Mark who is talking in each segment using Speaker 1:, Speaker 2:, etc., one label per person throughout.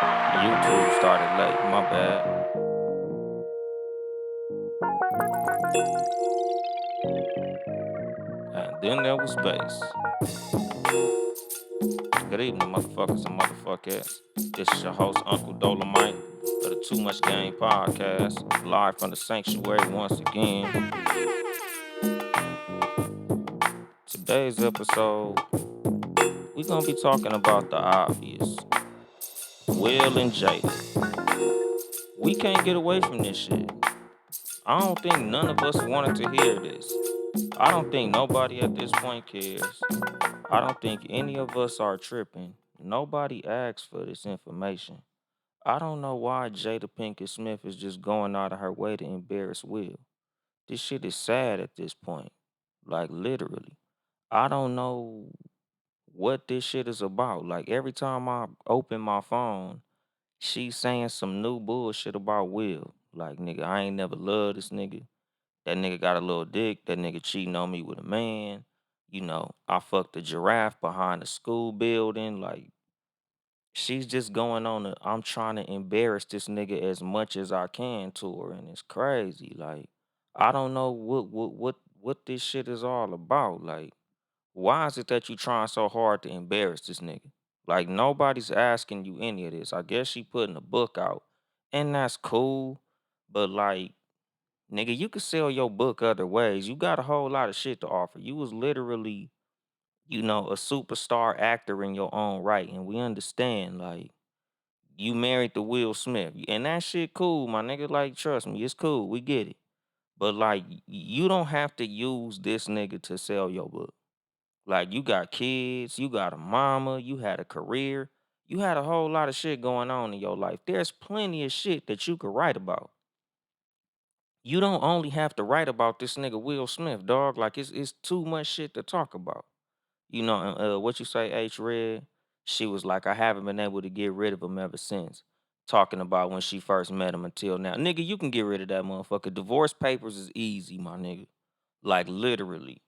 Speaker 1: YouTube started late, my bad. And then there was space. Good evening, motherfuckers and motherfuckers. This is your host, Uncle Dolemite of the Too Much Game podcast, live from the sanctuary once again. Today's episode, we're gonna be talking about the obvious. Will and Jada. We can't get away from this shit. I don't think none of us wanted to hear this. I don't think nobody at this point cares. I don't think any of us are tripping. Nobody asked for this information. I don't know why Jada Pinkett Smith is just going out of her way to embarrass Will. This shit is sad at this point. Like, literally. I don't know what this shit is about. Like, every time I open my phone, she's saying some new bullshit about Will. Like, nigga, I ain't never loved this nigga. That nigga got a little dick. That nigga cheating on me with a man. I fucked a giraffe behind the school building. Like, she's just going on I'm trying to embarrass this nigga as much as I can to her, and it's crazy. Like, I don't know what this shit is all about. Like, why is it that you trying so hard to embarrass this nigga? Like, nobody's asking you any of this. I guess she putting a book out, and that's cool. But like, nigga, you could sell your book other ways. You got a whole lot of shit to offer. You was literally, a superstar actor in your own right. And we understand, like, you married to Will Smith. And that shit cool, my nigga. Like, trust me, it's cool. We get it. But like, you don't have to use this nigga to sell your book. Like, you got kids, you got a mama, you had a career, you had a whole lot of shit going on in your life. There's plenty of shit that you could write about. You don't only have to write about this nigga Will Smith, dog. Like, it's too much shit to talk about. What you say, H Red? She was like, I haven't been able to get rid of him ever since. Talking about when she first met him until now. Nigga, you can get rid of that motherfucker. Divorce papers is easy, my nigga. Like, literally.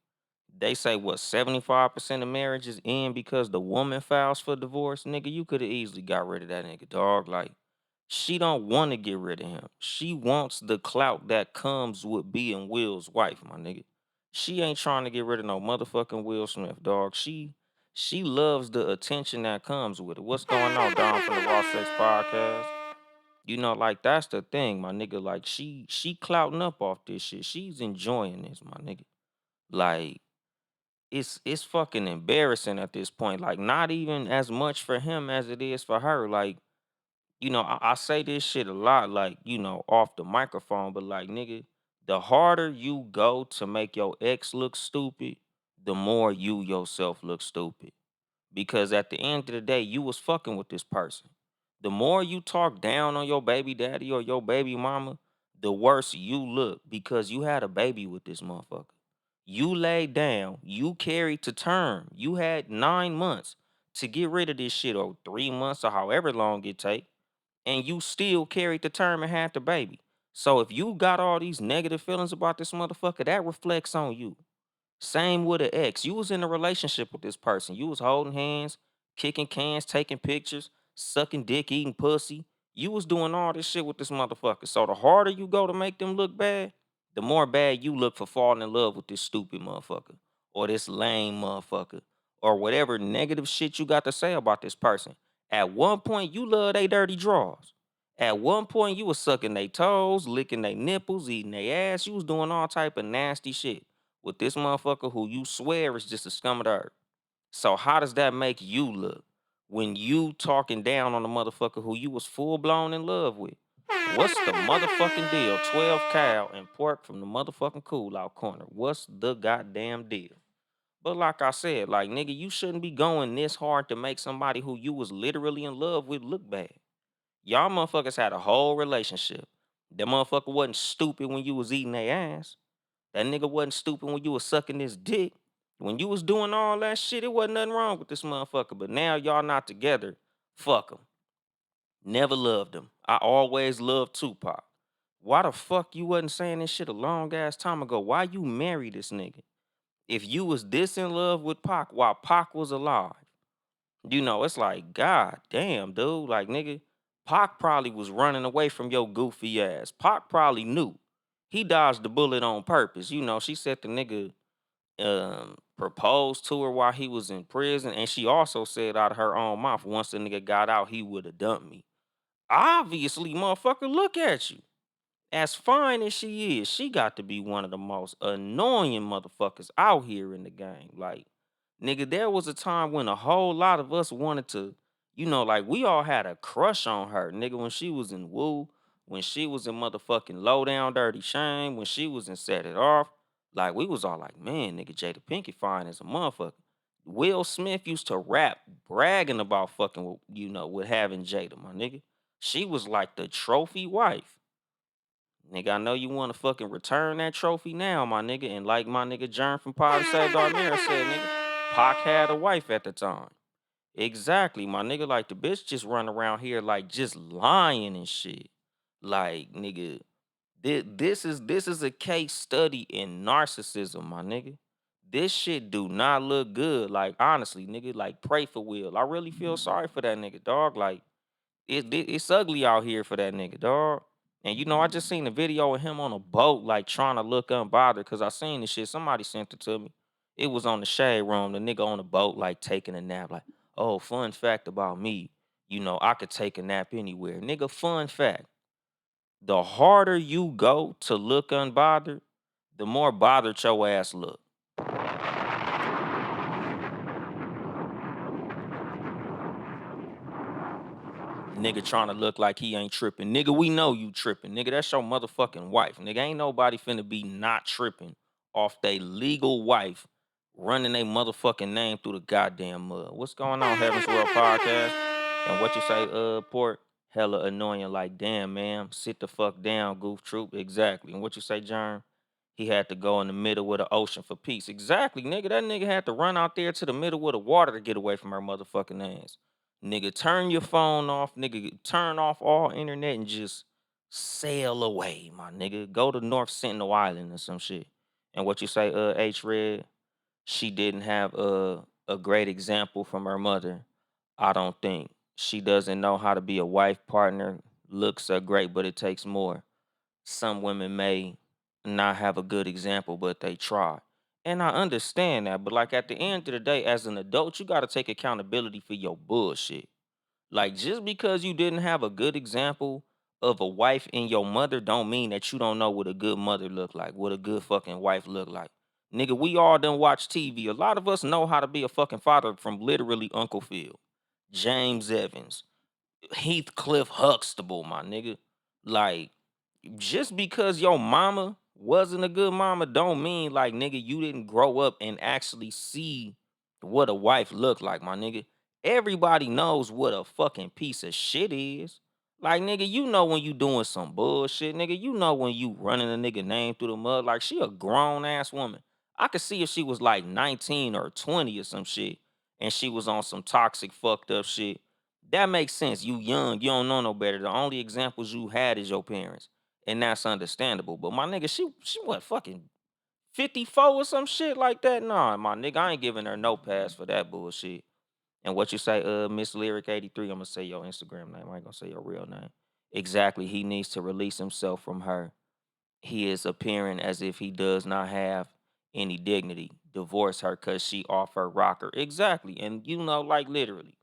Speaker 1: They say what 75% of marriages end because the woman files for divorce. Nigga, you could have easily got rid of that nigga, dog. Like, she don't want to get rid of him. She wants the clout that comes with being Will's wife, my nigga. She ain't trying to get rid of no motherfucking Will Smith, dog. She loves the attention that comes with it. What's going on, Don from the Raw Sex Podcast? Like, that's the thing, my nigga. Like, she clouting up off this shit. She's enjoying this, my nigga. Like, it's fucking embarrassing at this point. Like, not even as much for him as it is for her. Like, I say this shit a lot, like, off the microphone, but like, nigga, the harder you go to make your ex look stupid, the more you yourself look stupid. Because at the end of the day, you was fucking with this person. The more you talk down on your baby daddy or your baby mama, the worse you look because you had a baby with this motherfucker. You laid down, you carried to term. You had 9 months to get rid of this shit, or 3 months, or however long it take, and you still carried the term and had the baby. So if you got all these negative feelings about this motherfucker, that reflects on you. Same with an ex. You was in a relationship with this person. You was holding hands, kicking cans, taking pictures, sucking dick, eating pussy. You was doing all this shit with this motherfucker. So the harder you go to make them look bad, the more bad you look for falling in love with this stupid motherfucker or this lame motherfucker or whatever negative shit you got to say about this person. At one point, you love they dirty drawers. At one point, you was sucking their toes, licking their nipples, eating their ass. You was doing all type of nasty shit with this motherfucker who you swear is just a scum of the earth. So how does that make you look when you talking down on the motherfucker who you was full blown in love with? What's the motherfucking deal? 12 cow and pork from the motherfucking cool out corner. What's the goddamn deal? But like I said, like, nigga, you shouldn't be going this hard to make somebody who you was literally in love with look bad. Y'all motherfuckers had a whole relationship. That motherfucker wasn't stupid when you was eating their ass. That nigga wasn't stupid when you was sucking his dick. When you was doing all that shit, it wasn't nothing wrong with this motherfucker. But now y'all not together. Fuck him. Never loved him. I always loved Tupac. Why the fuck you wasn't saying this shit a long ass time ago? Why you married this nigga? If you was this in love with Pac while Pac was alive, it's like, God damn, dude. Like, nigga, Pac probably was running away from your goofy ass. Pac probably knew. He dodged the bullet on purpose. You know, she said the nigga proposed to her while he was in prison. And she also said out of her own mouth, once the nigga got out, he would have dumped me. Obviously, motherfucker, look at you. As fine as she got to be one of the most annoying motherfuckers out here in the game. Like, nigga, there was a time when a whole lot of us wanted to, like we all had a crush on her, nigga, when she was in Woo, when she was in motherfucking Low Down Dirty Shame, when she was in Set It Off. Like, we was all like, man, nigga, Jada Pinkett fine as a motherfucker. Will Smith used to rap bragging about fucking, with having Jada, my nigga. She was like the trophy wife. Nigga, I know you want to fucking return that trophy now, my nigga. And like my nigga Jern from Pod Saved Darmira said, nigga, Pac had a wife at the time. Exactly, my nigga. Like, the bitch just run around here like just lying and shit. Like, nigga, this is a case study in narcissism, my nigga. This shit do not look good. Like, honestly, nigga, like, pray for Will. I really feel sorry for that nigga, dog. Like, it's ugly out here for that nigga, dog. And I just seen a video of him on a boat, like trying to look unbothered, because I seen this shit. Somebody sent it to me. It was on the shade room. The nigga on the boat, like taking a nap. Like, oh, fun fact about me, I could take a nap anywhere. Nigga, fun fact. The harder you go to look unbothered, the more bothered your ass look. Nigga trying to look like he ain't tripping. Nigga, we know you tripping. Nigga, that's your motherfucking wife. Nigga, ain't nobody finna be not tripping off they legal wife running they motherfucking name through the goddamn mud. What's going on, Heaven's World Podcast? And what you say, Port? Hella annoying, like, damn, man. Sit the fuck down, goof troop. Exactly. And what you say, Jerm? He had to go in the middle of the ocean for peace. Exactly, nigga. That nigga had to run out there to the middle of the water to get away from her motherfucking ass. Nigga, turn your phone off. Nigga, turn off all internet and just sail away, my nigga. Go to North Sentinel Island or some shit. And what you say, H Red? She didn't have a great example from her mother. I don't think. She doesn't know how to be a wife partner. Looks are great, but it takes more. Some women may not have a good example, but they try. And I understand that. But like, at the end of the day, as an adult, you gotta take accountability for your bullshit. Like, just because you didn't have a good example of a wife in your mother don't mean that you don't know what a good mother look like, what a good fucking wife look like. Nigga, we all done watch TV. A lot of us know how to be a fucking father from literally Uncle Phil, James Evans, Heathcliff Huxtable, my nigga. Like, just because your mama wasn't a good mama don't mean, like, nigga, you didn't grow up and actually see what a wife looked like, my nigga. Everybody knows what a fucking piece of shit is. Like, nigga, you know when you doing some bullshit, nigga. You know when you running a nigga name through the mud. Like, she a grown ass woman. I could see if she was like 19 or 20 or some shit and she was on some toxic fucked up shit. That makes sense. You young, you don't know no better. The only examples you had is your parents. And that's understandable. But my nigga, she what, fucking 54 or some shit like that? Nah, my nigga, I ain't giving her no pass for that bullshit. And what you say, Miss Lyric 83, I'm gonna say your Instagram name. I ain't gonna say your real name. Exactly. He needs to release himself from her. He is appearing as if he does not have any dignity. Divorce her cause she off her rocker. Exactly. And like, literally.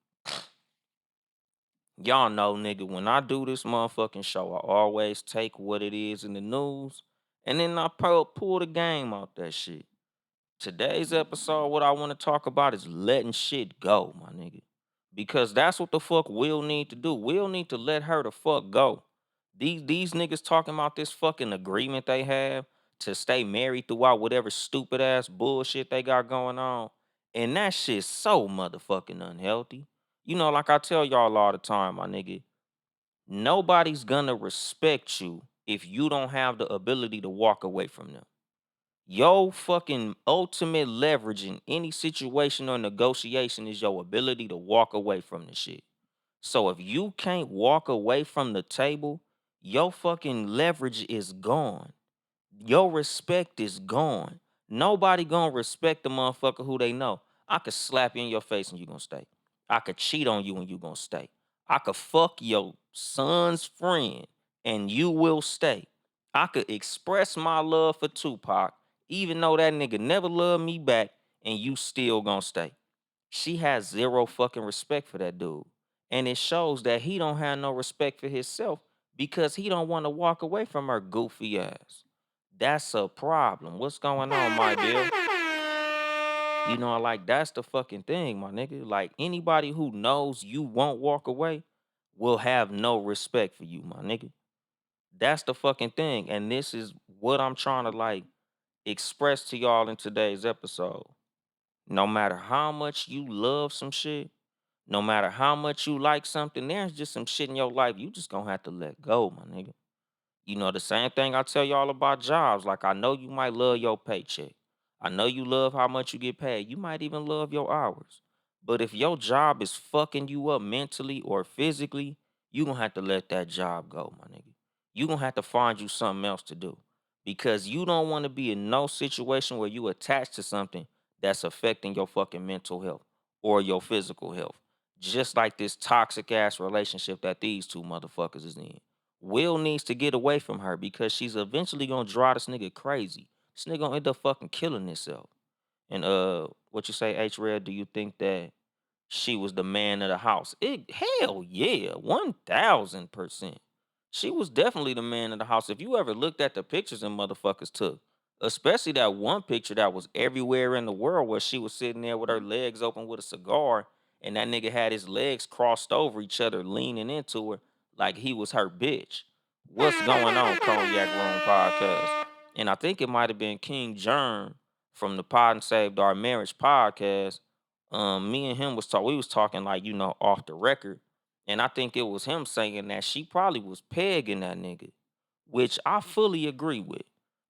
Speaker 1: Y'all know, nigga, when I do this motherfucking show, I always take what it is in the news and then I pull the game out that shit. Today's episode, what I want to talk about is letting shit go, my nigga. Because that's what the fuck Will need to do. Will need to let her the fuck go. These niggas talking about this fucking agreement they have to stay married throughout whatever stupid ass bullshit they got going on. And that shit's so motherfucking unhealthy. Like I tell y'all all the time, my nigga, nobody's gonna respect you if you don't have the ability to walk away from them. Your fucking ultimate leverage in any situation or negotiation is your ability to walk away from the shit. So if you can't walk away from the table, your fucking leverage is gone. Your respect is gone. Nobody gonna respect the motherfucker who they know. I could slap you in your face and you gonna stay. I could cheat on you and you gonna stay. I could fuck your son's friend and you will stay. I could express my love for Tupac, even though that nigga never loved me back, and you still gonna stay. She has zero fucking respect for that dude. And it shows that he don't have no respect for himself because he don't want to walk away from her goofy ass. That's a problem. What's going on, my dear? Like that's the fucking thing, my nigga. Like anybody who knows you won't walk away will have no respect for you, my nigga. That's the fucking thing. And this is what I'm trying to like express to y'all in today's episode. No matter how much you love some shit, no matter how much you like something, there's just some shit in your life you just gonna have to let go, my nigga. The same thing I tell y'all about jobs. Like, I know you might love your paycheck. I know you love how much you get paid. You might even love your hours. But if your job is fucking you up mentally or physically, you gonna have to let that job go, my nigga. You gonna have to find you something else to do. Because you don't want to be in no situation where you attached to something that's affecting your fucking mental health or your physical health. Just like this toxic ass relationship that these two motherfuckers is in. Will needs to get away from her because she's eventually gonna drive this nigga crazy. This nigga gonna end up fucking killing himself. And what you say, H Red? Do you think that she was the man of the house? Hell yeah, 1000%. She was definitely the man of the house. If you ever looked at the pictures them motherfuckers took, especially that one picture that was everywhere in the world where she was sitting there with her legs open with a cigar, and that nigga had his legs crossed over each other, leaning into her like he was her bitch. What's going on, Cognac Room Podcast? And I think it might have been King Germ from the Pod and Saved Our Marriage podcast. Me and him was talking. We was talking like off the record, and I think it was him saying that she probably was pegging that nigga, which I fully agree with,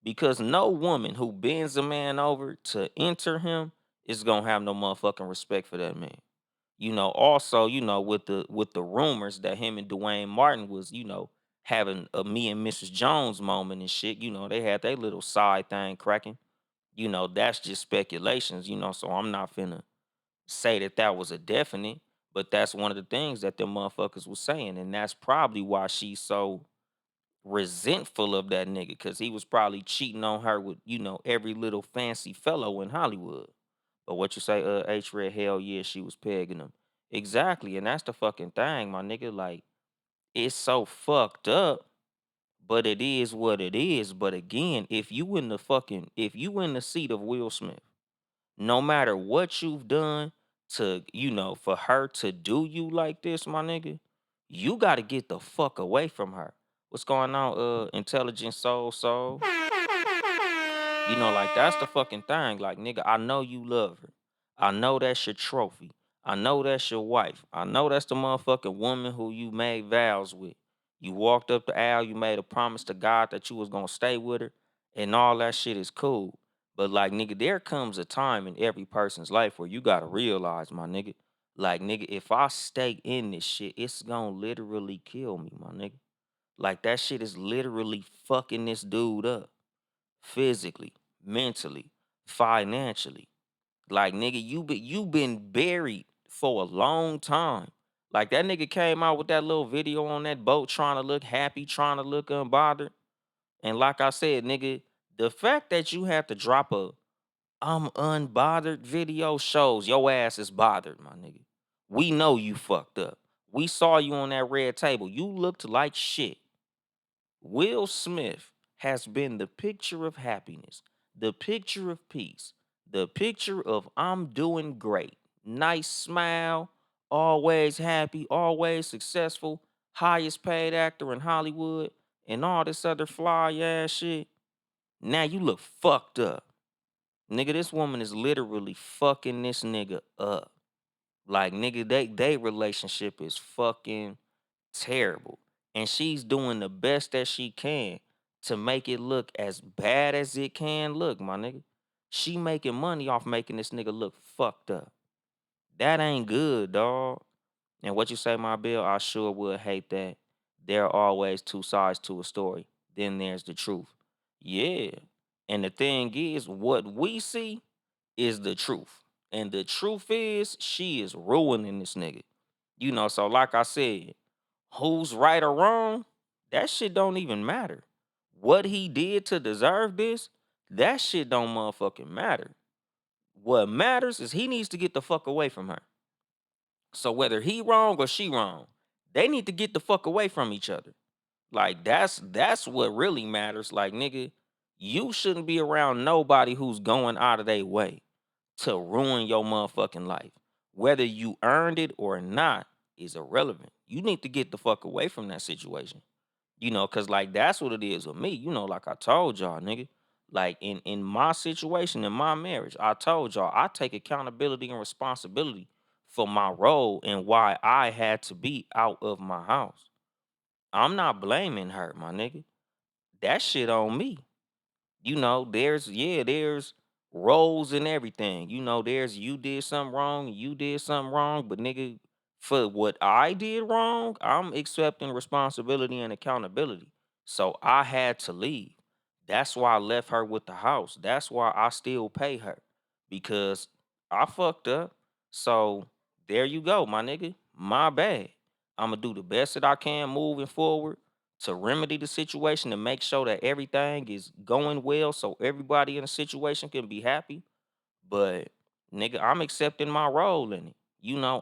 Speaker 1: because no woman who bends a man over to enter him is gonna have no motherfucking respect for that man. Also, with the rumors that him and Dwayne Martin was, having a me and Mrs. Jones moment and shit. They had their little side thing cracking. That's just speculations. So I'm not finna say that that was a definite, but that's one of the things that the motherfuckers was saying, and that's probably why she's so resentful of that nigga, because he was probably cheating on her with every little fancy fellow in Hollywood. But what you say, H Red? Hell yeah, she was pegging him. Exactly, and that's the fucking thing, my nigga. Like, it's so fucked up, but it is what it is. But again, if you in the seat of Will Smith, no matter what you've done to, for her to do you like this, my nigga, you got to get the fuck away from her. What's going on, intelligent soul? Like that's the fucking thing. Like, nigga, I know you love her. I know that's your trophy. I know that's your wife. I know that's the motherfucking woman who you made vows with. You walked up the aisle, you made a promise to God that you was gonna stay with her, and all that shit is cool. But like, nigga, there comes a time in every person's life where you gotta realize, my nigga, like, nigga, if I stay in this shit, it's gonna literally kill me, my nigga. Like, that shit is literally fucking this dude up physically, mentally, financially. Like, nigga, you been buried for a long time. Like, that nigga came out with that little video on that boat trying to look happy, trying to look unbothered. And like I said, nigga, the fact that you have to drop a I'm unbothered video shows your ass is bothered, my nigga. We know you fucked up. We saw you on that red table. You looked like shit. Will Smith has been the picture of happiness, the picture of peace, the picture of I'm doing great. Nice smile, always happy, always successful, highest paid actor in Hollywood, and all this other fly ass shit. Now you look fucked up. Nigga, this woman is literally fucking this nigga up. Like, nigga, they relationship is fucking terrible. And she's doing the best that she can to make it look as bad as it can look, my nigga. She making money off making this nigga look fucked up. That ain't good, dog. And what you say, my Bill, I sure would hate that. There are always two sides to a story. Then there's the truth. Yeah. And the thing is, what we see is the truth. And the truth is, she is ruining this nigga. So like I said, who's right or wrong, that shit don't even matter. What he did to deserve this, that shit don't motherfucking matter. What matters is he needs to get the fuck away from her. So whether he wrong or she wrong, they need to get the fuck away from each other. Like that's what really matters. Like nigga, you shouldn't be around nobody who's going out of their way to ruin your motherfucking life. Whether you earned it or not is irrelevant. You need to get the fuck away from that situation. Cause like that's what it is with me. Like I told y'all, nigga. Like in my situation, in my marriage, I told y'all I take accountability and responsibility for my role and why I had to be out of my house. I'm not blaming her, my nigga. That shit on me. There's roles and everything. There's you did something wrong, you did something wrong, but nigga, for what I did wrong, I'm accepting responsibility and accountability. So I had to leave. That's why I left her with the house. That's why I still pay her because I fucked up. So there you go, my nigga. My bad. I'm gonna do the best that I can moving forward to remedy the situation and make sure that everything is going well so everybody in the situation can be happy. But nigga, I'm accepting my role in it.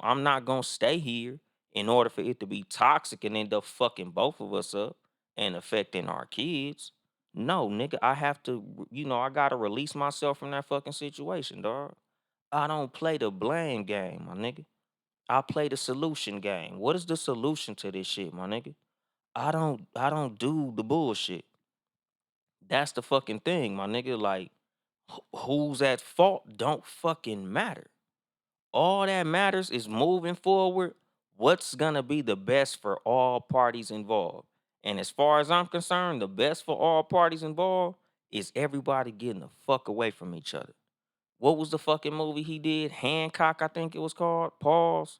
Speaker 1: I'm not gonna stay here in order for it to be toxic and end up fucking both of us up and affecting our kids. No, nigga, I have to, I gotta release myself from that fucking situation, dog. I don't play the blame game, my nigga. I play the solution game. What is the solution to this shit, my nigga? I don't do the bullshit. That's the fucking thing, my nigga. Like who's at fault don't fucking matter. All that matters is moving forward. What's gonna be the best for all parties involved? And as far as I'm concerned, the best for all parties involved is everybody getting the fuck away from each other. What was the fucking movie he did? Hancock, I think it was called. Pause.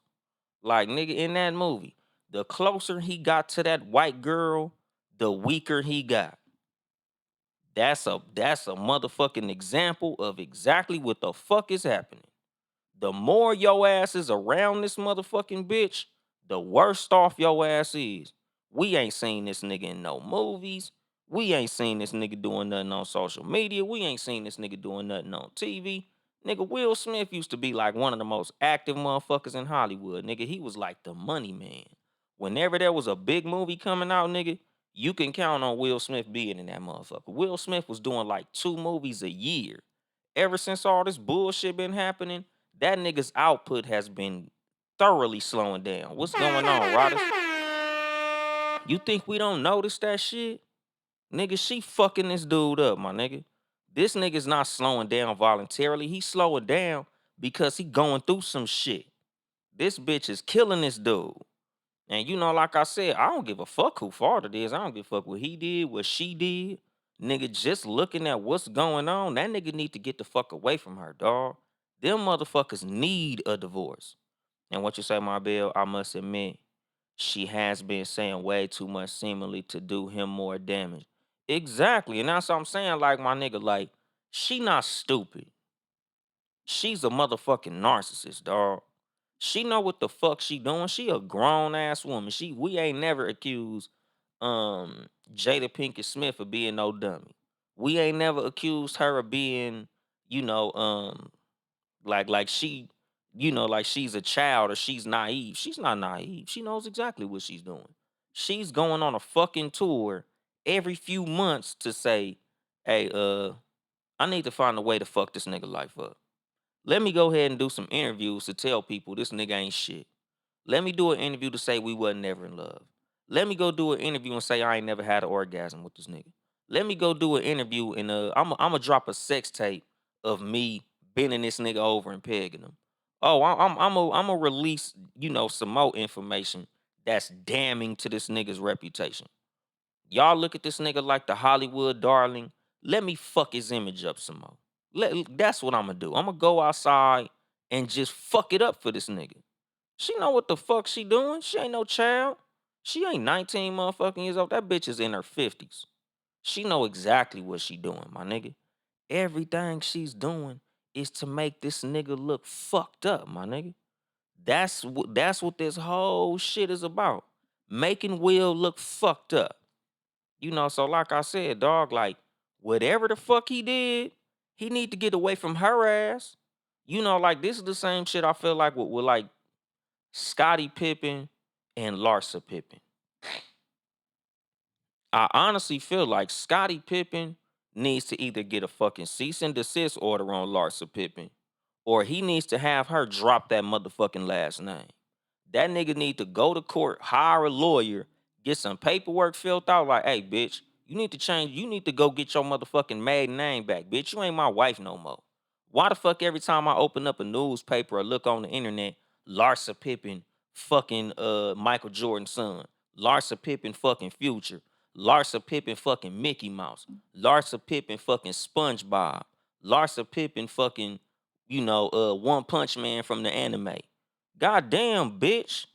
Speaker 1: Like nigga, in that movie, the closer he got to that white girl, the weaker he got. That's a motherfucking example of exactly what the fuck is happening. The more your ass is around this motherfucking bitch, the worse off your ass is. We ain't seen this nigga in no movies. We ain't seen this nigga doing nothing on social media. We ain't seen this nigga doing nothing on TV. Nigga, Will Smith used to be like one of the most active motherfuckers in Hollywood. Nigga, he was like the money man. Whenever there was a big movie coming out, nigga, you can count on Will Smith being in that motherfucker. Will Smith was doing like 2 movies a year. Ever since all this bullshit been happening, that nigga's output has been thoroughly slowing down. What's going on, Roddy? You think we don't notice that shit? Nigga, she fucking this dude up, my nigga. This nigga's not slowing down voluntarily. He's slowing down because he going through some shit. This bitch is killing this dude. And like I said, I don't give a fuck who fault it is. I don't give a fuck what he did, what she did. Nigga, just looking at what's going on, that nigga need to get the fuck away from her, dog. Them motherfuckers need a divorce. And what you say, my bill, I must admit, she has been saying way too much seemingly to do him more damage. Exactly. And that's what I'm saying, like, my nigga, like, she not stupid. She's a motherfucking narcissist, dog. She know what the fuck she doing. She a grown ass woman. We ain't never accused Jada Pinkett Smith of being no dummy. We ain't never accused her of being, you know, like she, like she's a child or she's naive. She's not naive. She knows exactly what she's doing. She's going on a fucking tour every few months to say, hey, I need to find a way to fuck this nigga life up. Let me go ahead and do some interviews to tell people this nigga ain't shit. Let me do an interview to say we wasn't never in love. Let me go do an interview and say I ain't never had an orgasm with this nigga. Let me go do an interview and I'm gonna drop a sex tape of me bending this nigga over and pegging him. Oh, I'm a release some more information that's damning to this nigga's reputation. Y'all look at this nigga like the Hollywood darling. Let me fuck his image up some more. That's what I'm gonna do. I'm gonna go outside and just fuck it up for this nigga. She know what the fuck she doing. She ain't no child. She ain't 19 motherfucking years old. That bitch is in her 50s. She know exactly what she doing, my nigga. Everything she's doing is to make this nigga look fucked up, my nigga. That's what this whole shit is about. Making Will look fucked up. So like I said, dog, like whatever the fuck he did, he need to get away from her ass. Like this is the same shit I feel like with like Scottie Pippen and Larsa Pippen. I honestly feel like Scottie Pippen needs to either get a fucking cease and desist order on Larsa Pippen, or he needs to have her drop that motherfucking last name. That nigga need to go to court, hire a lawyer, get some paperwork filled out. Like, hey, bitch, you need to change. You need to go get your motherfucking maiden name back, bitch. You ain't my wife no more. Why the fuck every time I open up a newspaper or look on the internet, Larsa Pippen, fucking Michael Jordan's son, Larsa Pippen, fucking Future, Larsa Pippen, fucking Mickey Mouse, Larsa Pippen, fucking SpongeBob, Larsa Pippen, fucking One Punch Man from the anime. Goddamn, bitch.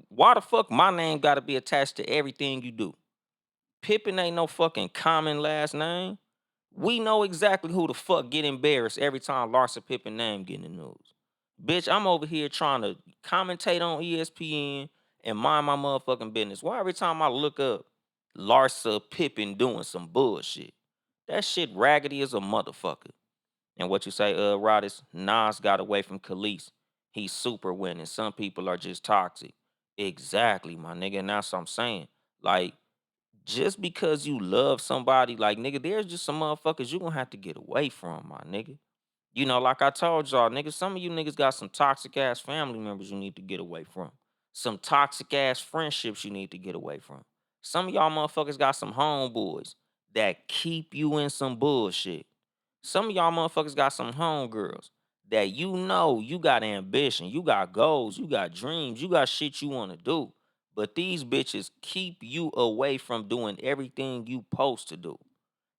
Speaker 1: Why the fuck my name gotta be attached to everything you do? Pippin ain't no fucking common last name. We know exactly who the fuck get embarrassed every time Larsa Pippen name get in the news. Bitch, I'm over here trying to commentate on ESPN and mind my motherfucking business. Why every time I look up Larsa Pippen doing some bullshit? That shit raggedy as a motherfucker. And what you say, Rodis, Nas got away from Khalees. He's super winning. Some people are just toxic. Exactly, my nigga. And that's what I'm saying. Like, just because you love somebody, like, nigga, there's just some motherfuckers you gonna have to get away from, my nigga. Like I told y'all, nigga, some of you niggas got some toxic ass family members you need to get away from. Some toxic ass friendships you need to get away from. Some of y'all motherfuckers got some homeboys that keep you in some bullshit. Some of y'all motherfuckers got some homegirls that you got ambition, you got goals, you got dreams, you got shit you want to do. But these bitches keep you away from doing everything you supposed to do.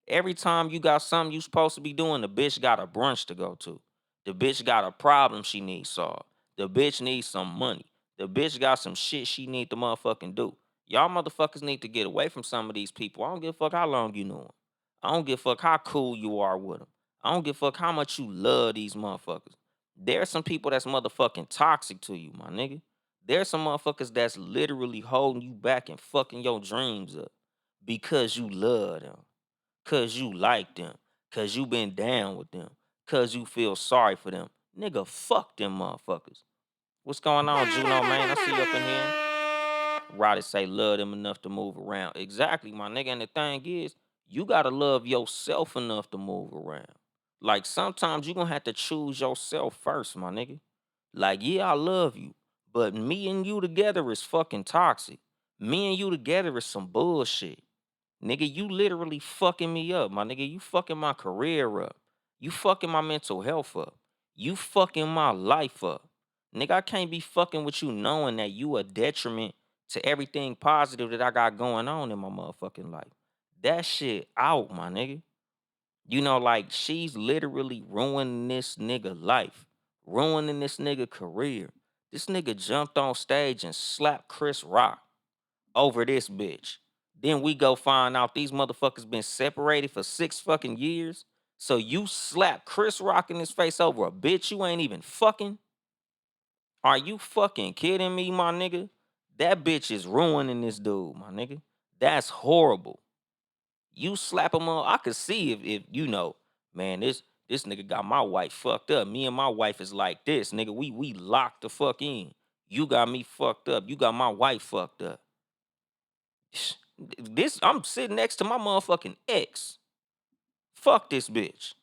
Speaker 1: Every time you got something you supposed to be doing, the bitch got a brunch to go to. The bitch got a problem she needs solved. The bitch needs some money. The bitch got some shit she need to motherfucking do. Y'all motherfuckers need to get away from some of these people. I don't give a fuck how long you know them. I don't give a fuck how cool you are with them. I don't give a fuck how much you love these motherfuckers. There's some people that's motherfucking toxic to you, my nigga. There's some motherfuckers that's literally holding you back and fucking your dreams up because you love them. Cause you like them. Cause you been down with them. Cause you feel sorry for them. Nigga, fuck them motherfuckers. What's going on, Juno, man? I see you up in here. Roddy say love them enough to move around. Exactly, my nigga. And the thing is, you gotta love yourself enough to move around. Like sometimes you gonna have to choose yourself first, my nigga. Like, yeah, I love you. But me and you together is fucking toxic. Me and you together is some bullshit. Nigga, you literally fucking me up, my nigga. You fucking my career up. You fucking my mental health up. You fucking my life up. Nigga, I can't be fucking with you knowing that you a detriment to everything positive that I got going on in my motherfucking life. That shit out, my nigga. Like she's literally ruining this nigga life, ruining this nigga career. This nigga jumped on stage and slapped Chris Rock over this bitch. Then we go find out these motherfuckers been separated for 6 fucking years. So you slap Chris Rock in his face over a bitch you ain't even fucking? Are you fucking kidding me, my nigga? That bitch is ruining this dude, my nigga. That's horrible. You slap him on, I could see if man, this nigga got my wife fucked up. Me and my wife is like this, nigga. We locked the fuck in. You got me fucked up. You got my wife fucked up. This I'm sitting next to my motherfucking ex. Fuck this bitch.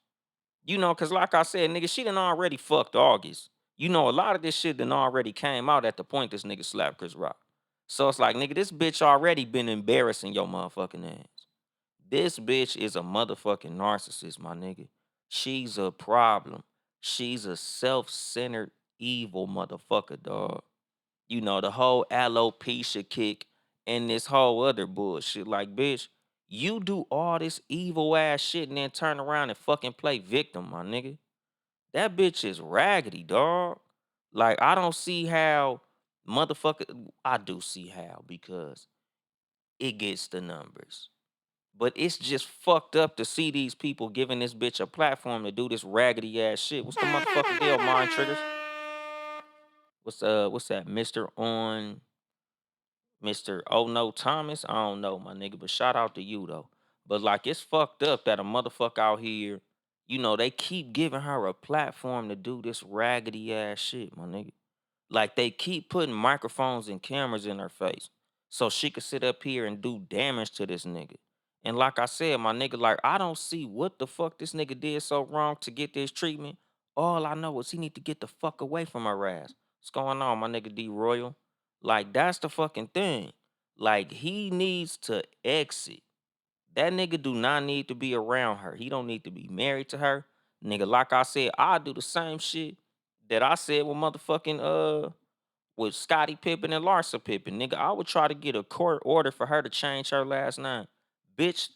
Speaker 1: Cause like I said, nigga, she done already fucked August. A lot of this shit done already came out at the point this nigga slapped Chris Rock. So it's like, nigga, this bitch already been embarrassing your motherfucking ass. This bitch is a motherfucking narcissist, my nigga. She's a problem. She's a self-centered, evil motherfucker, dog. The whole alopecia kick and this whole other bullshit. Like, bitch, you do all this evil ass shit and then turn around and fucking play victim, my nigga. That bitch is raggedy, dog. Like, I don't see how motherfucker. I do see how because it gets the numbers. But it's just fucked up to see these people giving this bitch a platform to do this raggedy ass shit. What's the motherfucking deal, mind triggers? what's that, Mr. Oh No Thomas? I don't know, my nigga, but shout out to you though. But like it's fucked up that a motherfucker out here, they keep giving her a platform to do this raggedy ass shit, my nigga. Like they keep putting microphones and cameras in her face so she could sit up here and do damage to this nigga. And like I said, my nigga, like I don't see what the fuck this nigga did so wrong to get this treatment. All I know is he need to get the fuck away from her ass. What's going on, my nigga D Royal? Like that's the fucking thing. Like he needs to exit. That nigga do not need to be around her. He don't need to be married to her. Nigga, like I said, I do the same shit that I said with motherfucking with Scottie Pippen and Larsa Pippen. Nigga, I would try to get a court order for her to change her last name. Bitch,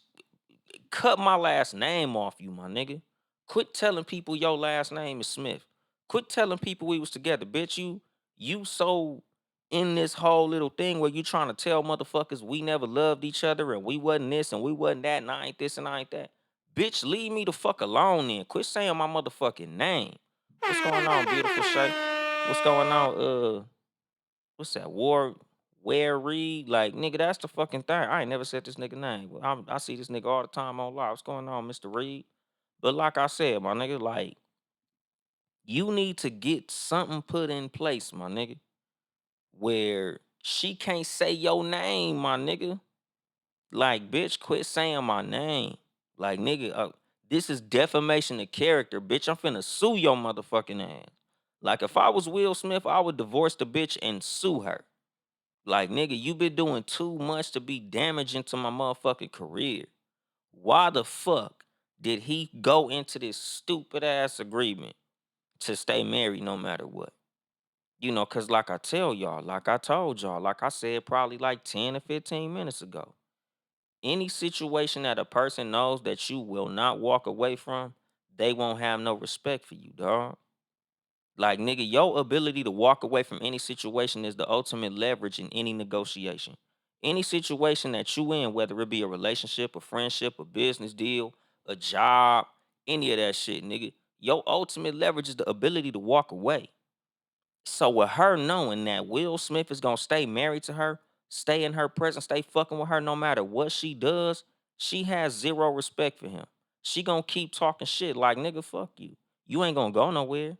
Speaker 1: cut my last name off you, my nigga. Quit telling people your last name is Smith. Quit telling people we was together. Bitch, you so in this whole little thing where you trying to tell motherfuckers we never loved each other and we wasn't this and we wasn't that and I ain't this and I ain't that. Bitch, leave me the fuck alone then. Quit saying my motherfucking name. What's going on, beautiful Shay? What's going on? What's that? Ware Reed? Like, nigga, that's the fucking thing. I ain't never said this nigga name. But I see this nigga all the time on live. What's going on, Mr. Reed? But like I said, my nigga, like, you need to get something put in place, my nigga, where she can't say your name, my nigga. Like, bitch, quit saying my name. Like, nigga, this is defamation of character, bitch. I'm finna sue your motherfucking ass. Like, if I was Will Smith, I would divorce the bitch and sue her. Like, nigga, you been doing too much to be damaging to my motherfucking career. Why the fuck did he go into this stupid ass agreement to stay married no matter what? Cause like I tell y'all, like I told y'all, like I said probably like 10 or 15 minutes ago. Any situation that a person knows that you will not walk away from, they won't have no respect for you, dog. Like, nigga, your ability to walk away from any situation is the ultimate leverage in any negotiation. Any situation that you in, whether it be a relationship, a friendship, a business deal, a job, any of that shit, nigga, your ultimate leverage is the ability to walk away. So with her knowing that Will Smith is gonna stay married to her, stay in her presence, stay fucking with her no matter what she does, she has zero respect for him. She gonna keep talking shit like, nigga, fuck you. You ain't gonna go nowhere.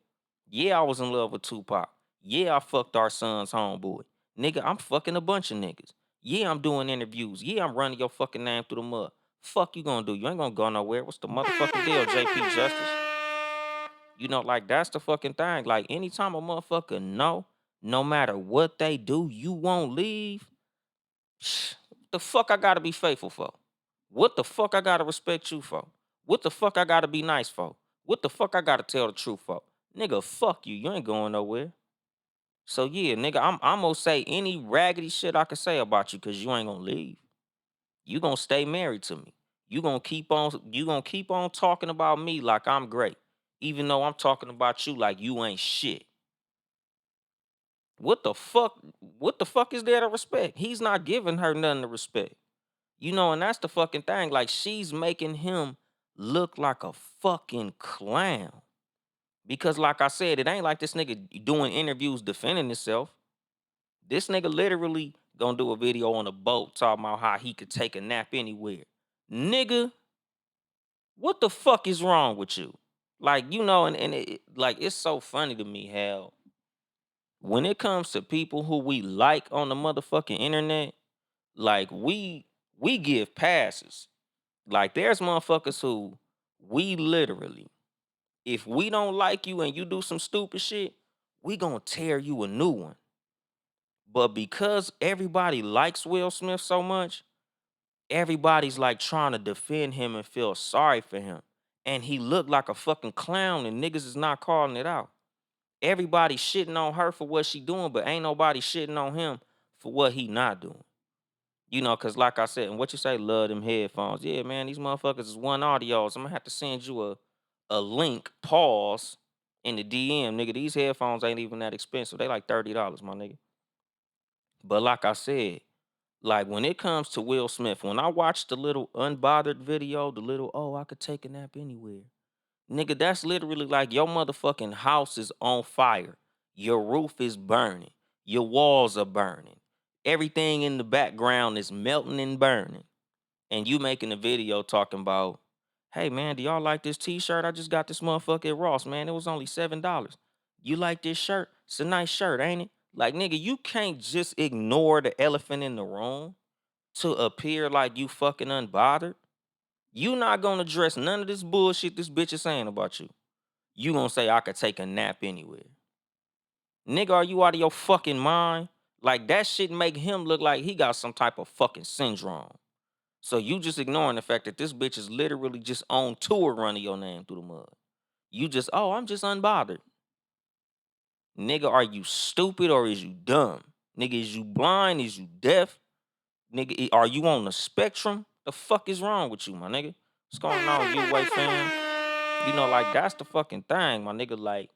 Speaker 1: Yeah, I was in love with Tupac. Yeah, I fucked our son's homeboy. Nigga, I'm fucking a bunch of niggas. Yeah, I'm doing interviews. Yeah, I'm running your fucking name through the mud. Fuck you gonna do? You ain't gonna go nowhere. What's the motherfucking deal, JP Justice? Like that's the fucking thing. Like anytime a motherfucker know, no matter what they do, you won't leave. What the fuck I gotta be faithful for? What the fuck I gotta respect you for? What the fuck I gotta be nice for? What the fuck I gotta tell the truth for? Nigga, fuck you. You ain't going nowhere. So yeah, nigga, I'm gonna say any raggedy shit I can say about you because you ain't gonna leave. You gonna stay married to me. You gonna keep on talking about me like I'm great. Even though I'm talking about you like you ain't shit. What the fuck? What the fuck is there to respect? He's not giving her nothing to respect. And that's the fucking thing. Like she's making him look like a fucking clown. Because like I said, it ain't like this nigga doing interviews defending himself. This nigga literally gonna do a video on a boat talking about how he could take a nap anywhere. Nigga, what the fuck is wrong with you? Like, like it's so funny to me how when it comes to people who we like on the motherfucking internet, like we give passes. Like there's motherfuckers who we literally, if we don't like you and you do some stupid shit, we gonna tear you a new one. But because everybody likes Will Smith so much, everybody's like trying to defend him and feel sorry for him. And he looked like a fucking clown and niggas is not calling it out. Everybody shitting on her for what she doing, but ain't nobody shitting on him for what he not doing. Cause like I said, and what you say, love them headphones. Yeah, man, these motherfuckers is one audios. I'm gonna have to send you a link, pause, in the DM, nigga. These headphones ain't even that expensive. They like $30, my nigga. But like I said, like when it comes to Will Smith, when I watched the little unbothered video, the little, oh, I could take a nap anywhere. Nigga, that's literally like your motherfucking house is on fire. Your roof is burning. Your walls are burning. Everything in the background is melting and burning. And you making a video talking about, hey man, do y'all like this t-shirt? I just got this motherfucker at Ross, man. It was only $7. You like this shirt? It's a nice shirt, ain't it? Like, nigga, you can't just ignore the elephant in the room to appear like you fucking unbothered. You not gonna address none of this bullshit this bitch is saying about you. You gonna say I could take a nap anywhere. Nigga, are you out of your fucking mind? Like, that shit make him look like he got some type of fucking syndrome. So you just ignoring the fact that this bitch is literally just on tour running your name through the mud. You just, oh, I'm just unbothered. Nigga, are you stupid or is you dumb? Nigga, is you blind? Is you deaf? Nigga, are you on the spectrum? The fuck is wrong with you, my nigga? What's going on, you white fam? You know, like, that's the fucking thing, my nigga. Like,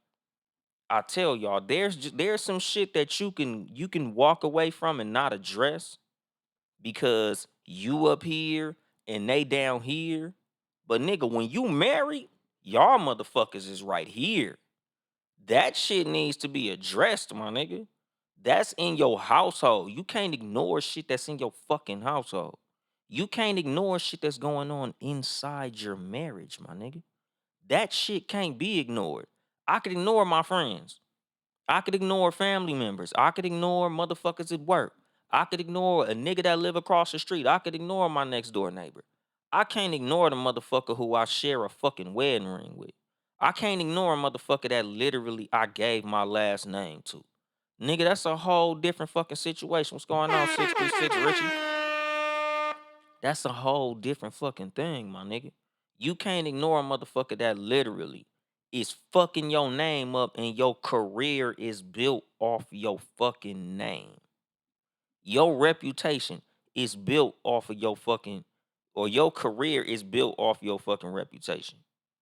Speaker 1: I tell y'all, there's some shit that you can walk away from and not address because you up here and they down here. But nigga, when you married, y'all motherfuckers is right here. That shit needs to be addressed, my nigga. That's in your household. You can't ignore shit that's in your fucking household. You can't ignore shit that's going on inside your marriage, my nigga. That shit can't be ignored. I could ignore my friends. I could ignore family members. I could ignore motherfuckers at work. I could ignore a nigga that live across the street. I could ignore my next door neighbor. I can't ignore the motherfucker who I share a fucking wedding ring with. I can't ignore a motherfucker that literally I gave my last name to. Nigga, that's a whole different fucking situation. What's going on, 636 Richie? That's a whole different fucking thing, my nigga. You can't ignore a motherfucker that literally is fucking your name up and your career is built off your fucking name. Your reputation is built off of your fucking, or your career is built off your fucking reputation.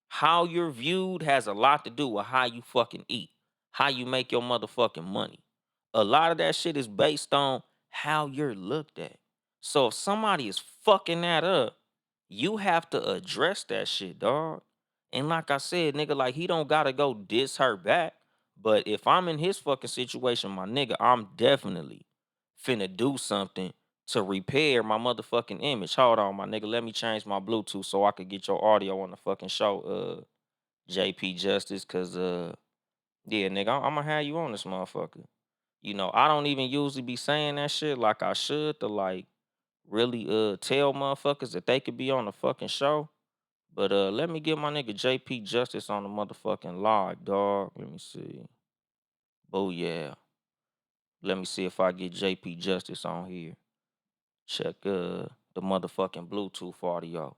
Speaker 1: How you're viewed has a lot to do with how you fucking eat, how you make your motherfucking money. A lot of that shit is based on how you're looked at. So if somebody is fucking that up, you have to address that shit, dog. And like I said, nigga, like, he don't gotta go diss her back. But if I'm in his fucking situation, my nigga, I'm definitely finna do something to repair my motherfucking image. Hold on, my nigga. Let me change my Bluetooth so I could get your audio on the fucking show, JP Justice. Cause yeah, nigga, I'm gonna have you on this motherfucker. You know, I don't even usually be saying that shit like I should to like really tell motherfuckers that they could be on the fucking show. But let me get my nigga JP Justice on the motherfucking live, dog. Let me see. Oh yeah. Let me see if I get JP Justice on here. Check the motherfucking Bluetooth audio.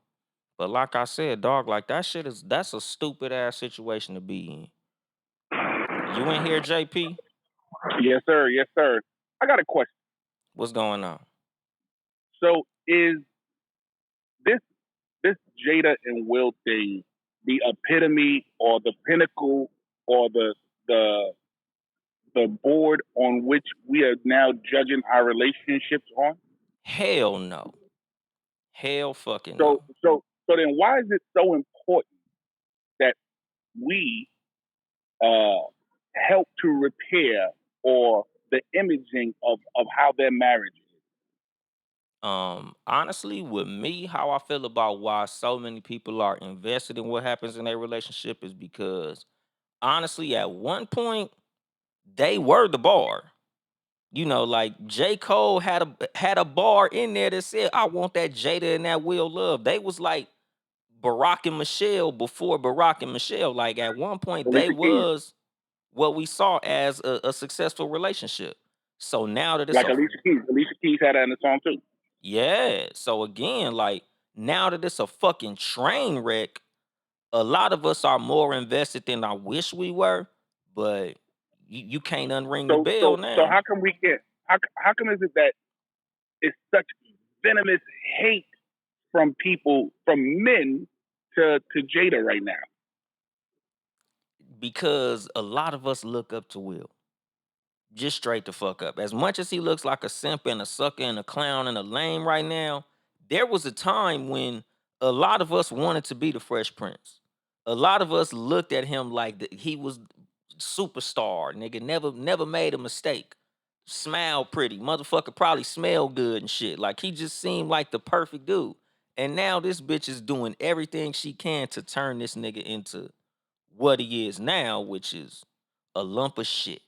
Speaker 1: But like I said, dog, like, that's a stupid ass situation to be in. You in here, JP?
Speaker 2: Yes, sir. Yes, sir. I got a question.
Speaker 1: What's going on?
Speaker 2: So, is this this Jada and Will thing the epitome or the pinnacle or the the board on which we are now judging our relationships on?
Speaker 1: Hell no. Hell fucking
Speaker 2: So,
Speaker 1: no.
Speaker 2: so then, why is it so important that we uh, help to repair or the imaging of how their marriage is?
Speaker 1: Honestly, with me, how I feel about why so many people are invested in what happens in their relationship is because honestly, at one point, they were the bar. You know, like, J. Cole had a bar in there that said, I want that Jada and that Will Love. They was like Barack and Michelle before Barack and Michelle. Like, at one point, they
Speaker 2: Alicia Keys,
Speaker 1: was what we saw as a successful relationship. So now that it's
Speaker 2: like
Speaker 1: a,
Speaker 2: Alicia Keys had that in the song too.
Speaker 1: yeah. So again, like, now that it's a fucking train wreck, a lot of us are more invested than I wish we were, but you can't unring the bell
Speaker 2: So
Speaker 1: now.
Speaker 2: how come we can't? How come is it that it's such venomous hate from people, from men to Jada right now?
Speaker 1: Because a lot of us look up to Will. Just straight the fuck up. As much as he looks like a simp and a sucker and a clown and a lame right now, there was a time when a lot of us wanted to be the Fresh Prince. A lot of us looked at him like he was superstar, nigga. Never made a mistake. Smile pretty, motherfucker. Probably smell good and shit. Like he just seemed like the perfect dude. And now this bitch is doing everything she can to turn this nigga into what he is now, which is a lump of shit.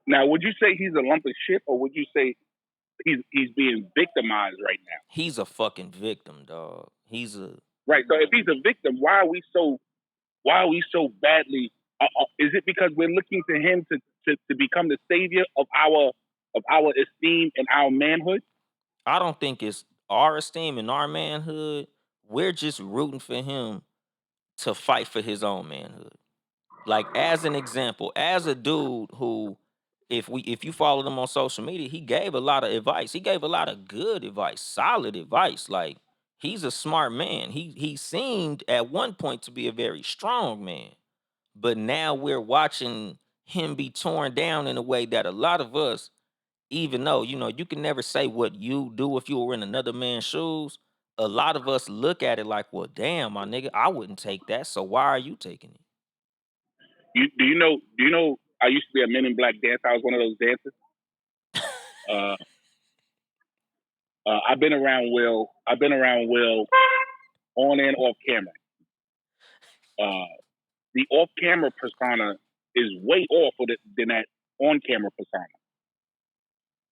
Speaker 2: Now, would you say he's a lump of shit, or would you say he's being victimized right now?
Speaker 1: He's a fucking victim, dog. He's a
Speaker 2: Right. So if he's a victim, why are we so badly? Is it because we're looking to him to become the savior of our esteem and our manhood?
Speaker 1: I don't think it's our esteem and our manhood. We're just rooting for him to fight for his own manhood. Like as an example, as a dude who, if you follow him on social media, he gave a lot of advice. He gave a lot of good advice, solid advice. Like he's a smart man. He seemed at one point to be a very strong man, but now we're watching him be torn down in a way that a lot of us, even though you can never say what you do if you were in another man's shoes. A lot of us look at it like, well, damn, my nigga, I wouldn't take that. So why are you taking it?
Speaker 2: Do you know? I used to be a Men in Black dancer. I was one of those dancers. Uh, I've been around Will. I've been around Will on and off camera. The off camera persona is way off than that on camera persona.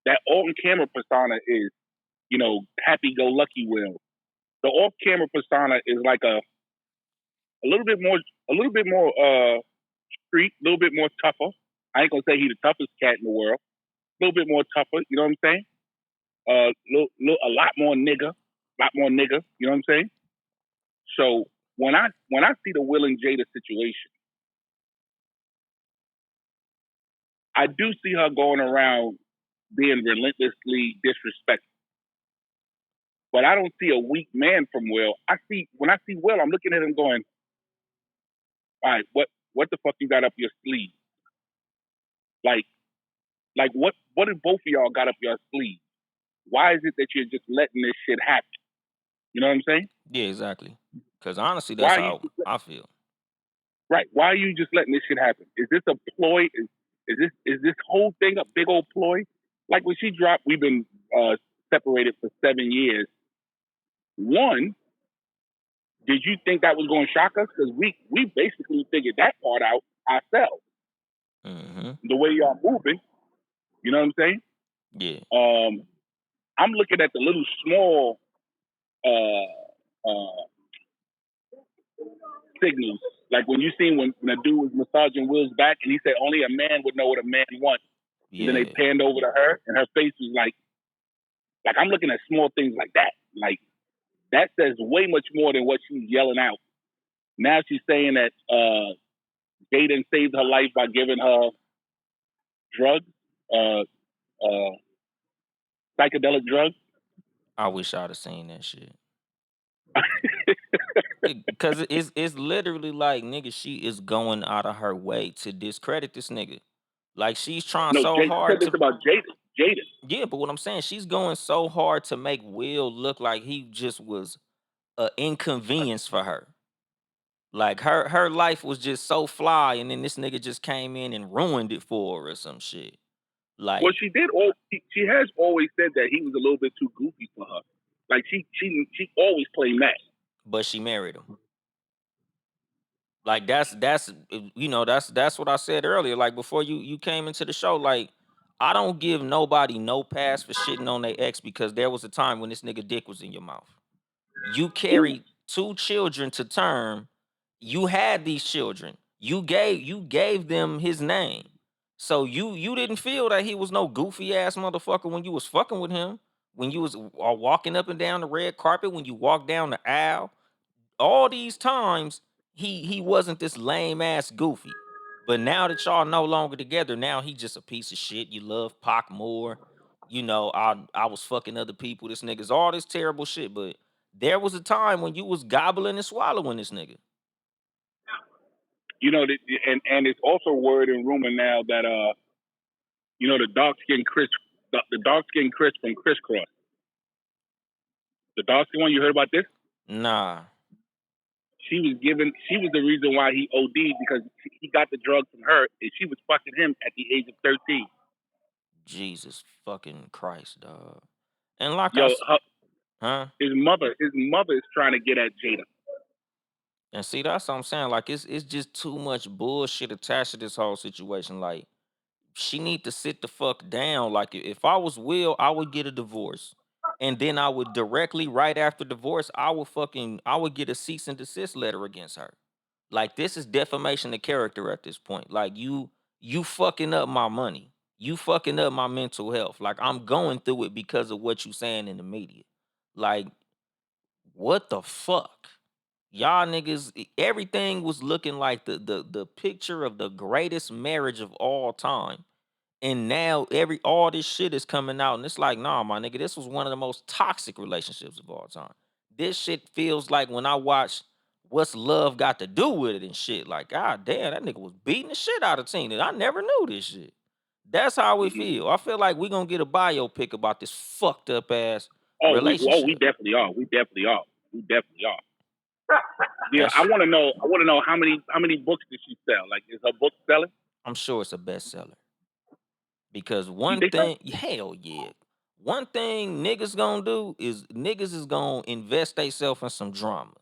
Speaker 2: That on camera persona is, happy go lucky Will. The off camera persona is like a little bit more street, a little bit more tougher. I ain't gonna say he's the toughest cat in the world. A little bit more tougher, you know what I'm saying? A lot more nigga, you know what I'm saying? So when I see the Will and Jada situation, I do see her going around being relentlessly disrespectful. But I don't see a weak man from Will. When I see Will, I'm looking at him going, all right, what the fuck you got up your sleeve? Like what did both of y'all got up your sleeve? Why is it that you're just letting this shit happen? You know what I'm saying?
Speaker 1: Yeah, exactly. Because honestly,
Speaker 2: Why
Speaker 1: that's
Speaker 2: are you
Speaker 1: how I feel.
Speaker 2: right? Why are you just letting this shit happen? Is this a ploy? Is this whole thing a big old ploy? Like when she dropped, we've been separated for 7 years. One, did you think that was going to shock us? Because we basically figured that part out ourselves.
Speaker 1: Mm-hmm.
Speaker 2: The way y'all moving, you know what I'm saying?
Speaker 1: Yeah.
Speaker 2: I'm looking at the little small uh, uh, signals. Like when you seen when a dude was massaging Will's back and he said only a man would know what a man wants. And then they
Speaker 1: Yeah.
Speaker 2: panned over to her and her face was like I'm looking at small things like that. Like that says way much more than what she's yelling out. Now she's saying that Jaden saved her life by giving her drugs, uh, uh, psychedelic drugs.
Speaker 1: I wish I'd have seen that shit. Because it's literally like, nigga, she is going out of her way to discredit this nigga. Like she's trying
Speaker 2: No,
Speaker 1: so
Speaker 2: Jay said
Speaker 1: hard
Speaker 2: this
Speaker 1: to.
Speaker 2: about Jaden. Jaden.
Speaker 1: Yeah, but what I'm saying, she's going so hard to make Will look like he just was an inconvenience for her. Like her life was just so fly, and then this nigga just came in and ruined it for her or some shit.
Speaker 2: Well,
Speaker 1: Like,
Speaker 2: she has always said that he was a little bit too goofy for her. Like she always played Matt.
Speaker 1: but she married him. Like that's what I said earlier. Like before you came into the show, like I don't give nobody no pass for shitting on their ex because there was a time when this nigga dick was in your mouth. You
Speaker 2: Ooh,
Speaker 1: carried two children to term. You had these children. You gave them his name. So you didn't feel that he was no goofy ass motherfucker when you was fucking with him. When you was walking up and down the red carpet, when you walked down the aisle, all these times he wasn't this lame ass goofy. But now that y'all no longer together, now he just a piece of shit. You love Pac more. I was fucking other people. This nigga's all this terrible shit. But there was a time when you was gobbling and swallowing this nigga.
Speaker 2: and it's also word and rumor now that the dark skinned Chris, the dark skinned Chris from Crisscross, the dark skinned one. You heard about this?
Speaker 1: Nah.
Speaker 2: She was the reason why he OD'd because he got the drugs from her and she was fucking him at the age of 13.
Speaker 1: Jesus fucking Christ, dog. And like
Speaker 2: Yo,
Speaker 1: huh?
Speaker 2: his mother is trying to get at Jada.
Speaker 1: And see, that's what I'm saying. Like, it's just too much bullshit attached to this whole situation. Like, she need to sit the fuck down. Like, if I was Will, I would get a divorce. And then I would directly, right after divorce, I would get a cease and desist letter against her. Like, this is defamation of character at this point. Like, you fucking up my money. You fucking up my mental health. Like, I'm going through it because of what you saying in the media. Like, what the fuck? Y'all niggas, everything was looking like the picture of the greatest marriage of all time. And now all this shit is coming out, and it's like, nah, my nigga, this was one of the most toxic relationships of all time. This shit feels like when I watch What's Love Got to Do with It and shit. Like, god damn, that nigga was beating the shit out of Tina. I never knew this shit. That's how we
Speaker 2: Mm-hmm.
Speaker 1: feel. I feel like we gonna get a biopic about this fucked up ass
Speaker 2: We
Speaker 1: relationship.
Speaker 2: definitely are. We definitely are. We definitely are. Yeah, I
Speaker 1: That's
Speaker 2: want to know. I want to know how many books did she sell? Like, is her book selling?
Speaker 1: I'm sure it's a bestseller. Because
Speaker 2: You
Speaker 1: one
Speaker 2: think so?
Speaker 1: thing, hell yeah. One thing niggas gonna do is niggas is gonna invest themselves in some drama.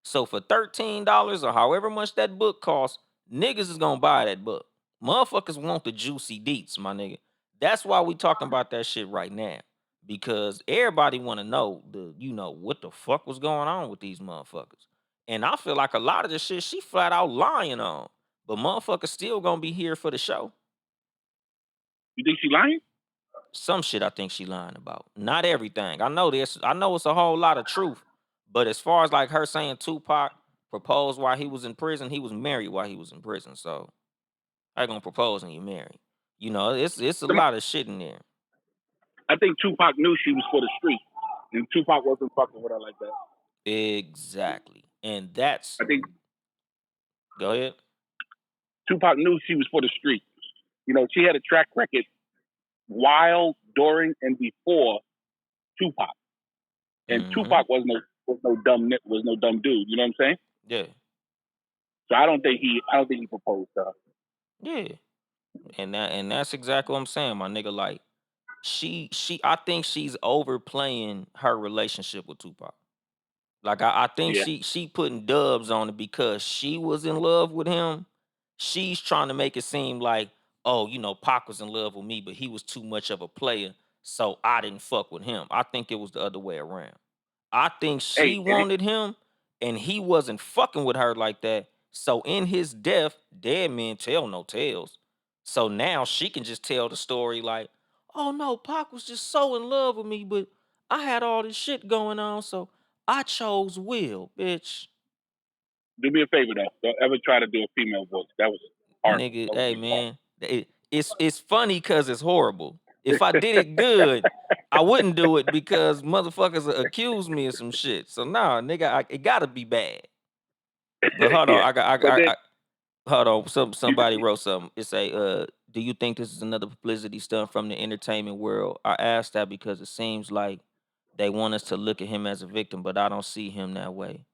Speaker 1: So for $13 or however much that book costs, niggas is gonna buy that book. Motherfuckers want the juicy deets, my nigga. That's why we talking about that shit right now. Because everybody wanna know what the fuck was going on with these motherfuckers. And I feel like a lot of the shit she flat out lying on. But motherfuckers still gonna be here for the show.
Speaker 2: You think she lying?
Speaker 1: Some shit I think she lying about. Not everything. I know this. I know it's a whole lot of truth. But as far as like her saying Tupac proposed while he was in prison, he was married while he was in prison. So how you gonna propose and you married? It's a
Speaker 2: Some,
Speaker 1: lot of shit in there.
Speaker 2: I think Tupac knew she was for the street, and Tupac wasn't fucking with her like that.
Speaker 1: Exactly. And that's
Speaker 2: I think
Speaker 1: go ahead.
Speaker 2: Tupac knew she was for the street. You know, she had a track record while, during, and before Tupac, and
Speaker 1: Hmm.
Speaker 2: Tupac was no dumb dude. You know what I'm saying?
Speaker 1: Yeah.
Speaker 2: So I don't think he proposed to her.
Speaker 1: Yeah. And that's exactly what I'm saying, my nigga. Like she I think she's overplaying her relationship with Tupac. Like I think
Speaker 2: Yeah.
Speaker 1: she putting dubs on it because she was in love with him. She's trying to make it seem like, oh, Pac was in love with me, but he was too much of a player, so I didn't fuck with him. I think it was the other way around. I think she
Speaker 2: Hey, and
Speaker 1: wanted him and he wasn't fucking with her like that. So in his death, dead men tell no tales. So now she can just tell the story like, oh no, Pac was just so in love with me, but I had all this shit going on, so I chose Will, bitch.
Speaker 2: do me a favor though. Don't ever try to do a female voice. That was horrible.
Speaker 1: Nigga,
Speaker 2: That was
Speaker 1: hey
Speaker 2: really horrible.
Speaker 1: man, it's funny because it's horrible. If I did it good, I wouldn't do it because motherfuckers accuse me of some shit. So nah, nigga, it gotta be bad. But hold on,
Speaker 2: Yeah. But then
Speaker 1: hold on. Somebody wrote something. It say, do you think this is another publicity stunt from the entertainment world? I asked that because it seems like they want us to look at him as a victim, but I don't see him that way.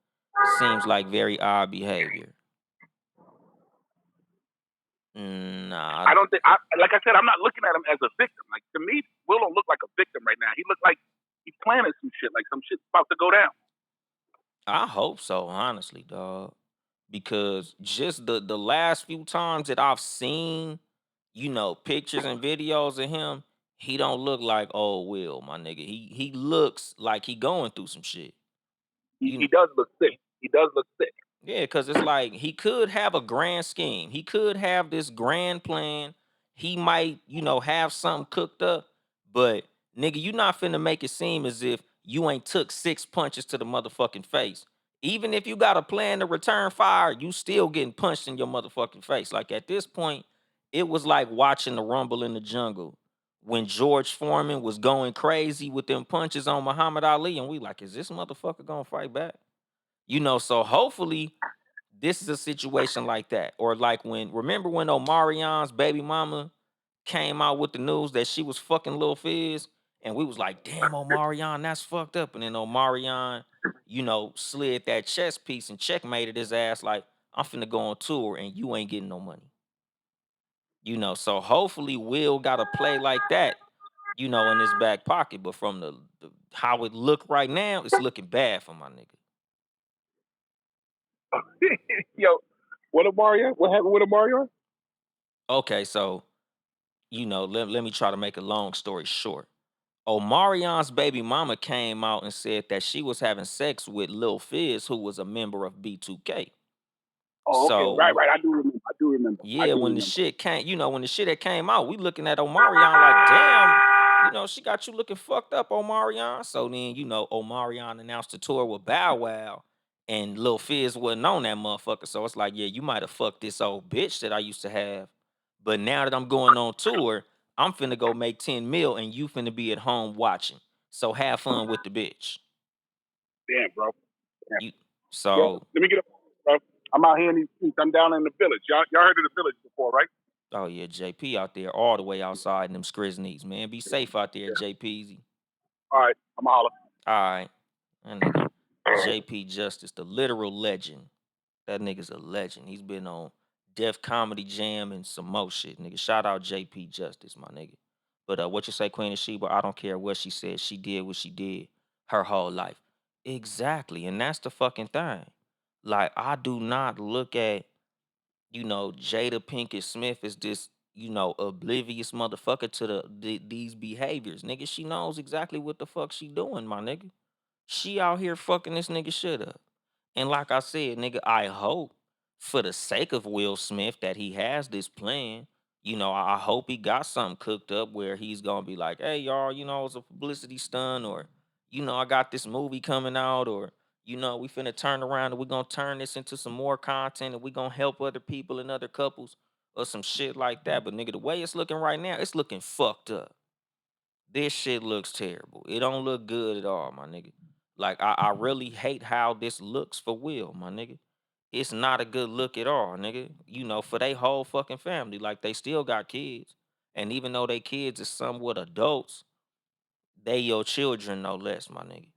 Speaker 1: Seems like very odd behavior. Nah,
Speaker 2: I don't think, like I said, I'm not looking at him as a victim. Like to me, Will don't look like a victim right now. He looked like he's planning some shit. Like some shit's about to go down.
Speaker 1: I hope so, honestly, dog. Because just the last few times that I've seen, pictures and videos of him, he don't look like old Will, my nigga. He looks like he going through some shit.
Speaker 2: He
Speaker 1: You
Speaker 2: does look sick. He does look sick.
Speaker 1: Yeah, because it's like he could have a grand scheme. He could have this grand plan. He might, have something cooked up. But nigga, you not finna make it seem as if you ain't took 6 punches to the motherfucking face. Even if you got a plan to return fire, you still getting punched in your motherfucking face. Like at this point, it was like watching the rumble in the jungle when George Foreman was going crazy with them punches on Muhammad Ali, and we like, is this motherfucker gonna fight back? So hopefully this is a situation like that. Or like remember when Omarion's baby mama came out with the news that she was fucking Lil Fizz? And we was like, damn, Omarion, that's fucked up. And then Omarion, slid that chess piece and checkmated his ass like, I'm finna go on tour and you ain't getting no money. So hopefully Will got a play like that, in his back pocket. But from the how it look right now, it's looking bad for my nigga.
Speaker 2: Yo, what Mario? What happened with Mario?
Speaker 1: Okay, so let me try to make a long story short. Omarion's baby mama came out and said that she was having sex with Lil Fizz, who was a member of B2K.
Speaker 2: Oh, okay, right,
Speaker 1: So
Speaker 2: right. I do remember. I do remember. I
Speaker 1: yeah,
Speaker 2: do
Speaker 1: when the
Speaker 2: remember.
Speaker 1: shit came, when the shit had came out, we looking at Omarion like, damn, she got you looking fucked up, Omarion. So then, Omarion announced the tour with Bow Wow, and Lil Fizz wasn't on that motherfucker. So it's like, yeah, you might have fucked this old bitch that I used to have, but now that I'm going on tour, I'm finna go make 10 mil, and you finna be at home watching. So have fun with the bitch.
Speaker 2: Damn, bro. Damn.
Speaker 1: You
Speaker 2: Yo,
Speaker 1: so
Speaker 2: let me get up, bro. I'm out here in these streets. I'm down in the village. Y'all heard of the village before, right?
Speaker 1: Oh yeah, JP out there all the way outside in them Skriznies, man. Be safe out there,
Speaker 2: Yeah.
Speaker 1: JPZ.
Speaker 2: All right, I'm a holler.
Speaker 1: All right. That nigga JP Justice, the literal legend. That nigga's a legend. He's been on Def Comedy Jam and some more shit, nigga. Shout out JP Justice, my nigga. But what you say, Queen of Sheba? I don't care what she said. She did what she did her whole life. Exactly. And that's the fucking thing. Like, I do not look at, Jada Pinkett Smith as this, oblivious motherfucker to these behaviors. Nigga, she knows exactly what the fuck she doing, my nigga. She out here fucking this nigga shit up. And like I said, nigga, I hope for the sake of Will Smith that he has this plan. I hope he got something cooked up where he's gonna be like, hey y'all, it's a publicity stunt, or I got this movie coming out, or we finna turn around and we gonna turn this into some more content and we gonna help other people and other couples or some shit like that. But nigga, the way it's looking right now, it's looking fucked up. This shit looks terrible. It don't look good at all, my nigga. Like I really hate how this looks for Will, my nigga. It's not a good look at all, nigga. For they whole fucking family. Like they still got kids. And even though they kids is somewhat adults, they your children no less, my nigga.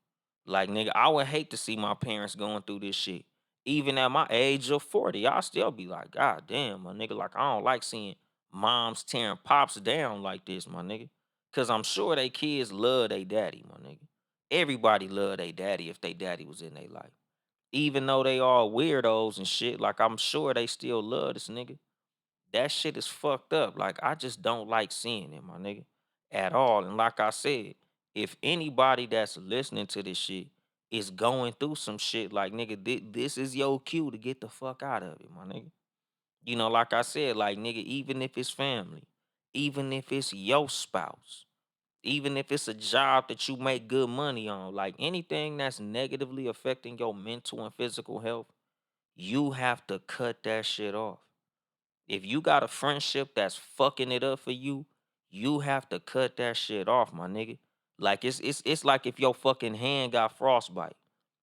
Speaker 1: Like nigga, I would hate to see my parents going through this shit. Even at my age of 40, I still be like, God damn, my nigga. Like I don't like seeing moms tearing pops down like this, my nigga. Cause I'm sure they kids love they daddy, my nigga. Everybody love they daddy if they daddy was in their life. Even though they all weirdos and shit, like I'm sure they still love this nigga. That shit is fucked up. Like I just don't like seeing it, my nigga, at all. And like I said, if anybody that's listening to this shit is going through some shit, like nigga, this is your cue to get the fuck out of it, my nigga. Like I said, like nigga, even if it's family, even if it's your spouse, even if it's a job that you make good money on, like anything that's negatively affecting your mental and physical health, you have to cut that shit off. If you got a friendship that's fucking it up for you, you have to cut that shit off, my nigga. Like it's like if your fucking hand got frostbite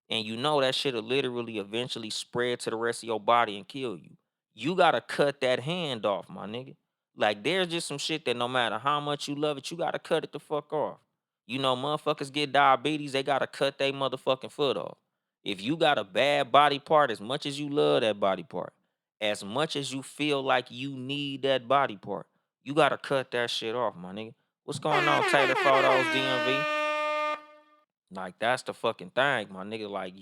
Speaker 1: and that shit'll literally eventually spread to the rest of your body and kill you. You gotta cut that hand off, my nigga. Like there's just some shit that no matter how much you love it, you gotta cut it the fuck off. Motherfuckers get diabetes, they gotta cut their motherfucking foot off. If you got a bad body part, as much as you love that body part, as much as you feel like you need that body part, you gotta cut that shit off, my nigga. What's going on, Taylor Photos DMV? Like that's the fucking thing, my nigga. Like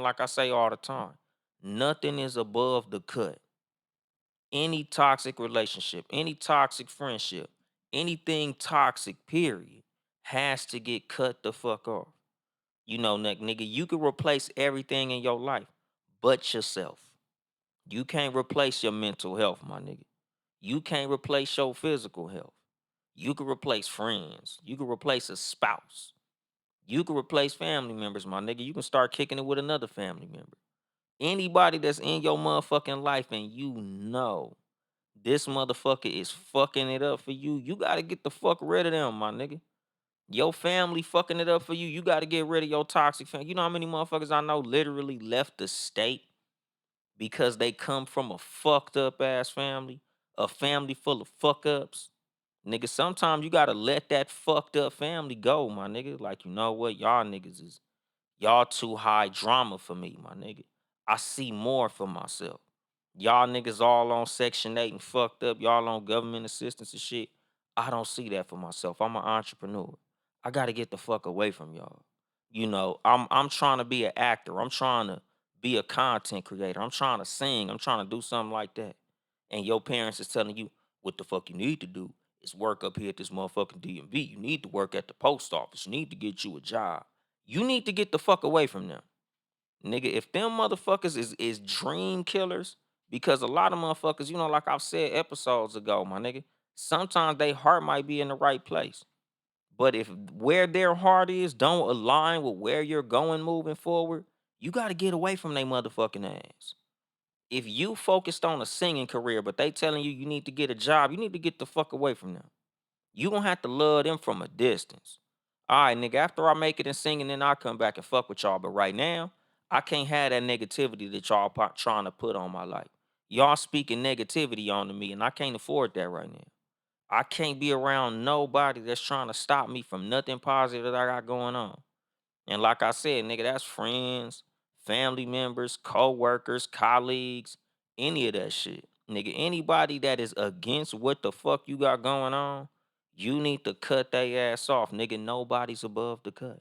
Speaker 1: like I say all the time, nothing is above the cut. Any toxic relationship, any toxic friendship, anything toxic, period, has to get cut the fuck off. Nigga, you can replace everything in your life but yourself. You can't replace your mental health, my nigga. You can't replace your physical health. You can replace friends. You can replace a spouse. You can replace family members, my nigga. You can start kicking it with another family member. Anybody that's in your motherfucking life and this motherfucker is fucking it up for you, you gotta get the fuck rid of them, my nigga. Your family fucking it up for you, you gotta get rid of your toxic family. You know how many motherfuckers I know literally left the state because they come from a fucked up ass family, a family full of fuck ups. Nigga, sometimes you gotta let that fucked up family go, my nigga. Like, you know what? Y'all niggas is Y'all too high drama for me, my nigga. I see more for myself. Y'all niggas all on Section 8 and fucked up. Y'all on government assistance and shit. I don't see that for myself. I'm an entrepreneur. I gotta get the fuck away from y'all. I'm trying to be an actor. I'm trying to be a content creator. I'm trying to sing. I'm trying to do something like that. And your parents is telling you what the fuck you need to do is work up here at this motherfucking DMV. You need to work at the post office. You need to get you a job. You need to get the fuck away from them. Nigga, if them motherfuckers is dream killers, because a lot of motherfuckers, like I've said episodes ago, my nigga, sometimes they heart might be in the right place. But if where their heart is don't align with where you're going moving forward, you got to get away from they motherfucking ass. If you focused on a singing career, but they telling you need to get a job, you need to get the fuck away from them. You gonna have to love them from a distance. All right, nigga, after I make it in singing, then I'll come back and fuck with y'all. But right now, I can't have that negativity that y'all trying to put on my life. Y'all speaking negativity onto me, and I can't afford that right now. I can't be around nobody that's trying to stop me from nothing positive that I got going on. And like I said, nigga, that's friends, family members, co-workers, colleagues, any of that shit. Nigga, anybody that is against what the fuck you got going on, you need to cut their ass off. Nigga, nobody's above the cut.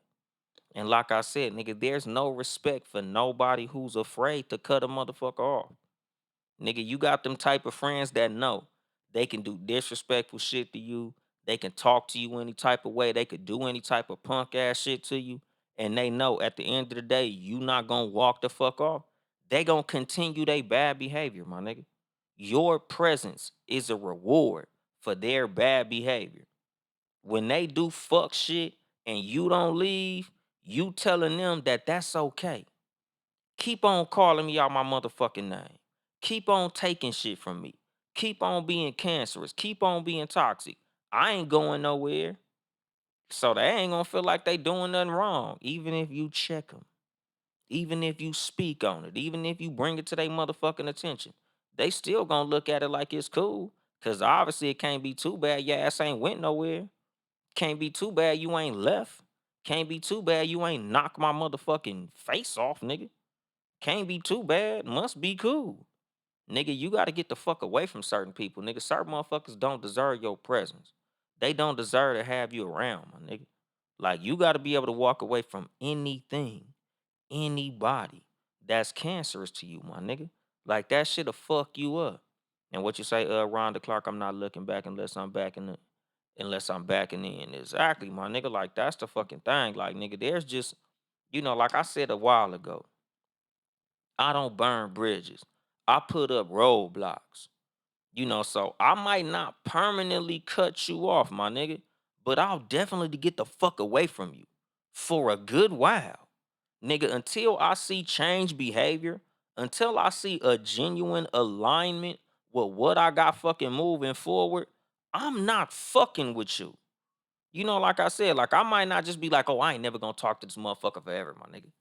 Speaker 1: And like I said, nigga, there's no respect for nobody who's afraid to cut a motherfucker off. Nigga, you got them type of friends that know they can do disrespectful shit to you. They can talk to you any type of way. They could do any type of punk ass shit to you. And they know at the end of the day, you not gonna walk the fuck off. They gonna continue their bad behavior, my nigga. Your presence is a reward for their bad behavior. When they do fuck shit and you don't leave, you telling them that that's okay. Keep on calling me out my motherfucking name. Keep on taking shit from me. Keep on being cancerous. Keep on being toxic. I ain't going nowhere. So they ain't gonna feel like they doing nothing wrong. Even if you check them. Even if you speak on it. Even if you bring it to their motherfucking attention. They still gonna look at it like it's cool. Cause obviously it can't be too bad. Your ass ain't went nowhere. Can't be too bad you ain't left. Can't be too bad you ain't knocked my motherfucking face off, nigga. Can't be too bad. Must be cool. Nigga, you got to get the fuck away from certain people. Nigga, certain motherfuckers don't deserve your presence. They don't deserve to have you around, my nigga. Like, you got to be able to walk away from anything, anybody that's cancerous to you, my nigga. Like, that shit'll fuck you up. And what you say, Rhonda Clark, I'm not looking back unless I'm backing in. Exactly, my nigga. Like, that's the fucking thing. Like, nigga, there's just, like I said a while ago, I don't burn bridges. I put up roadblocks. So I might not permanently cut you off, my nigga, but I'll definitely get the fuck away from you for a good while. Nigga, until I see change behavior, until I see a genuine alignment with what I got fucking moving forward, I'm not fucking with you. Like I said, like I might not just be like, oh, I ain't never gonna talk to this motherfucker forever, my nigga.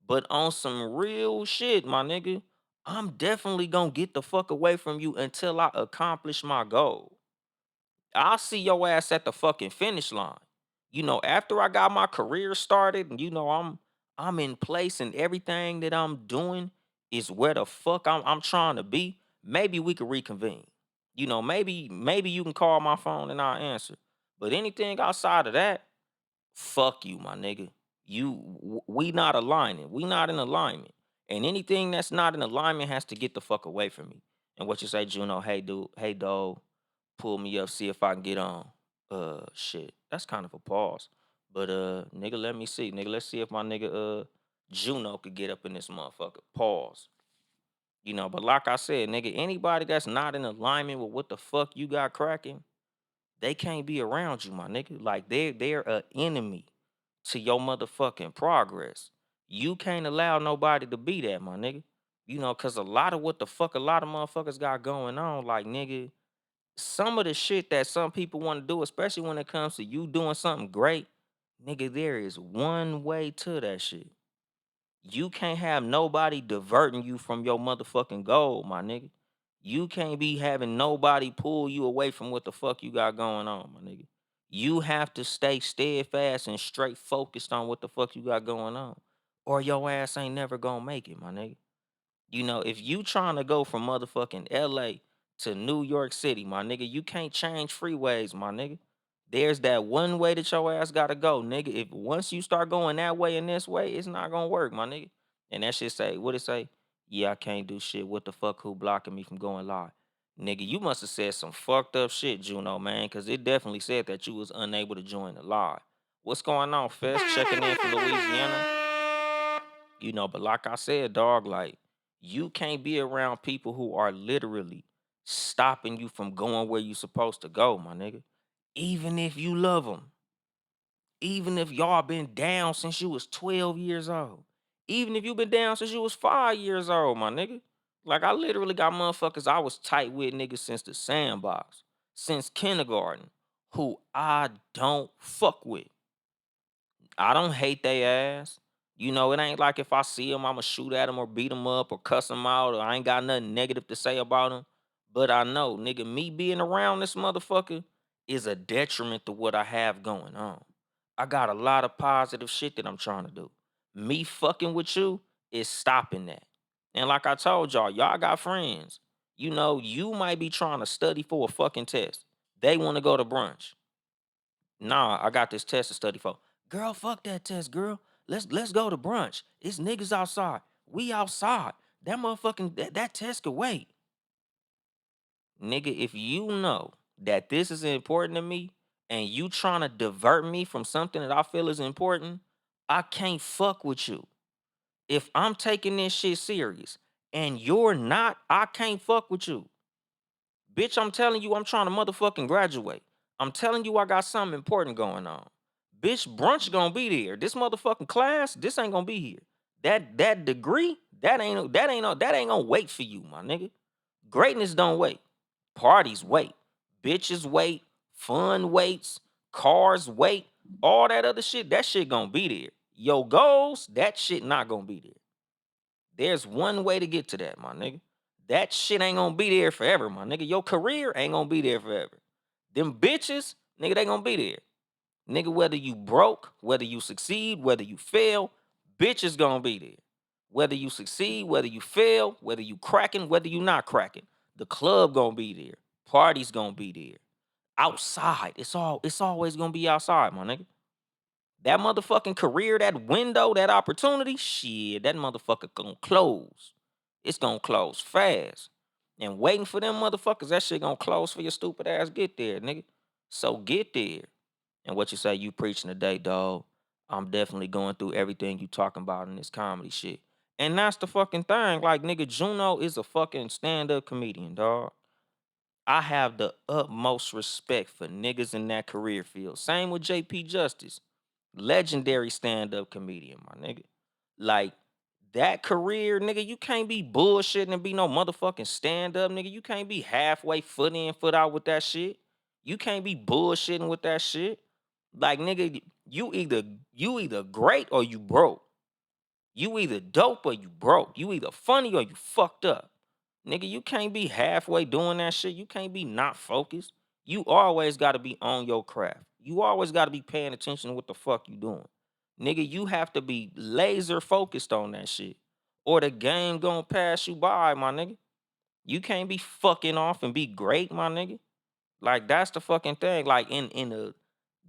Speaker 1: But on some real shit, my nigga, I'm definitely gonna get the fuck away from you until I accomplish my goal. I'll see your ass at the fucking finish line. After I got my career started, and I'm in place and everything that I'm doing is where the fuck I'm trying to be. Maybe we could reconvene. Maybe you can call my phone and I'll answer. But anything outside of that, fuck you, my nigga. We not aligning. We not in alignment. And anything that's not in alignment has to get the fuck away from me. And what you say, Juno? Hey, dude. Hey, dog. Pull me up. See if I can get on. Shit. That's kind of a pause. But nigga, let me see. Nigga, let's see if my nigga Juno could get up in this motherfucker. Pause. But like I said, nigga, anybody that's not in alignment with what the fuck you got cracking, they can't be around you, my nigga. Like they're a enemy to your motherfucking progress. You can't allow nobody to be that, my nigga. Cause a lot of what the fuck a lot of motherfuckers got going on, like nigga, some of the shit that some people want to do, especially when it comes to you doing something great, nigga, there is one way to that shit. You can't have nobody diverting you from your motherfucking goal, my nigga. You can't be having nobody pull you away from what the fuck you got going on, my nigga. You have to stay steadfast and straight focused on what the fuck you got going on. or your ass ain't never gonna make it, my nigga. You know, if you trying to go from motherfucking LA to New York City, my nigga, you can't change freeways, my nigga. There's that one way that your ass gotta go, nigga. If once you start going that way and this way, it's not gonna work, my nigga. And that shit say, what it say? Yeah, I can't do shit. What the fuck who blocking me from going live? Nigga, you must have said some fucked up shit, Juno, man, because it definitely said that you was unable to join the live. What's going on, Fest? Checking in from Louisiana. You know, but like I said, dog, like you can't be around people who are literally stopping you from going where you supposed to go, my nigga. Even if you love them, even if y'all been down since you was 12 years old, even if you been down since you was 5 years old, my nigga. Like I literally got motherfuckers I was tight with niggas since the sandbox, since kindergarten, who I don't fuck with. I don't hate they ass. You know, it ain't like if I see them, I'ma shoot at them or beat them up or cuss them out or I ain't got nothing negative to say about them. But I know, nigga, me being around this motherfucker is a detriment to what I have going on. I got a lot of positive shit that I'm trying to do. Me fucking with you is stopping that. And like I told y'all, y'all got friends. You know, you might be trying to study for a fucking test. They want to go to brunch. Nah, I got this test to study for. Girl, fuck that test, girl. Let's go to brunch. It's niggas outside. We outside. That motherfucking that test could wait. Nigga, if you know that this is important to me and you trying to divert me from something that I feel is important, I can't fuck with you. If I'm taking this shit serious and you're not, I can't fuck with you. Bitch, I'm telling you, I'm trying to motherfucking graduate. I'm telling you, I got something important going on. Bitch, brunch gonna be there. This motherfucking class, this ain't gonna be here. That degree, that ain't gonna wait for you, my nigga. Greatness don't wait. Parties wait. Bitches wait. Fun waits. Cars wait. All that other shit, that shit gonna be there. Your goals, that shit not gonna be there. There's one way to get to that, my nigga. That shit ain't gonna be there forever, my nigga. Your career ain't gonna be there forever. Them bitches, nigga, they gonna be there. Nigga, whether you broke, whether you succeed, whether you fail, bitches gonna be there. Whether you succeed, whether you fail, whether you cracking, whether you not cracking. The club gonna be there. Parties gonna be there. Outside. It's always gonna be outside, my nigga. That motherfucking career, that window, that opportunity, shit, that motherfucker gonna close. It's gonna close fast. And waiting for them motherfuckers, that shit gonna close for your stupid ass get there, nigga. So get there. And what you say you preaching today, dog? I'm definitely going through everything you talking about in this comedy shit. And that's the fucking thing. Like, nigga, Juno is a fucking stand-up comedian, dog. I have the utmost respect for niggas in that career field. Same with JP Justice. Legendary stand-up comedian, my nigga. Like that career, nigga, you can't be bullshitting and be no motherfucking stand-up, nigga. You can't be halfway foot in, foot out with that shit. You can't be bullshitting with that shit. Like, nigga, you either great or you broke. You either dope or you broke. You either funny or you fucked up. Nigga, you can't be halfway doing that shit. You can't be not focused. You always got to be on your craft. You always got to be paying attention to what the fuck you doing. Nigga, you have to be laser focused on that shit. Or the game gonna pass you by, my nigga. You can't be fucking off and be great, my nigga. Like that's the fucking thing. Like in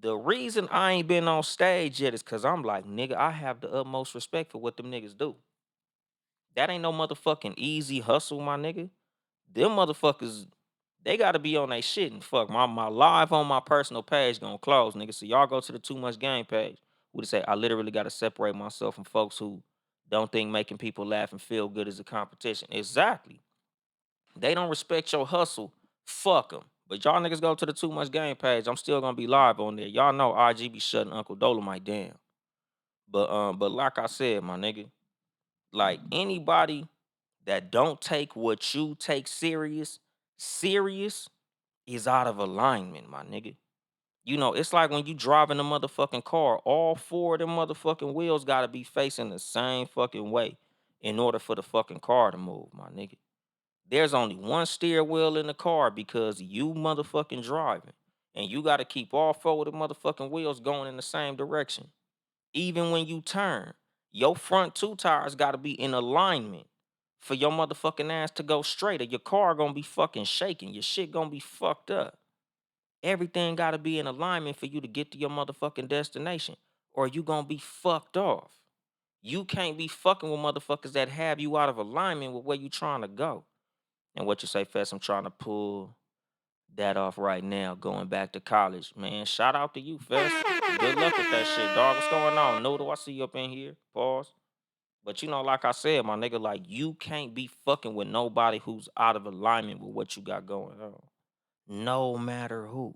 Speaker 1: the reason I ain't been on stage yet is cause I'm like, nigga, I have the utmost respect for what them niggas do. That ain't no motherfucking easy hustle, my nigga. Them motherfuckers, they gotta be on their shit and fuck. My live on my personal page gonna close, nigga. So y'all go to the Too Much Game page. Would say I literally gotta separate myself from folks who don't think making people laugh and feel good is a competition. Exactly. They don't respect your hustle. Fuck them. But y'all niggas go to the Too Much Game page. I'm still gonna be live on there. Y'all know IG be shutting Uncle Dolemite down. But like I said, my nigga, like anybody that don't take what you take serious is out of alignment, my nigga. You know, it's like when you driving a motherfucking car, all four of them motherfucking wheels gotta be facing the same fucking way in order for the fucking car to move, my nigga. There's only one steer wheel in the car because you motherfucking driving. And you gotta keep all four of the motherfucking wheels going in the same direction. Even when you turn, Your front two tires gotta be in alignment for your motherfucking ass to go straight, or your car gonna be fucking shaking. Your shit gonna be fucked up. Everything gotta be in alignment for you to get to your motherfucking destination, or you gonna be fucked off. You can't be fucking with motherfuckers that have you out of alignment with where you trying to go. And what you say, Fess? I'm trying to pull that off right now, going back to college. Man, shout out to you, Fess. Good luck with that shit, dog. What's going on? Noodle, I see you up in here. Pause. But like I said, my nigga, like you can't be fucking with nobody who's out of alignment with what you got going on. No matter who.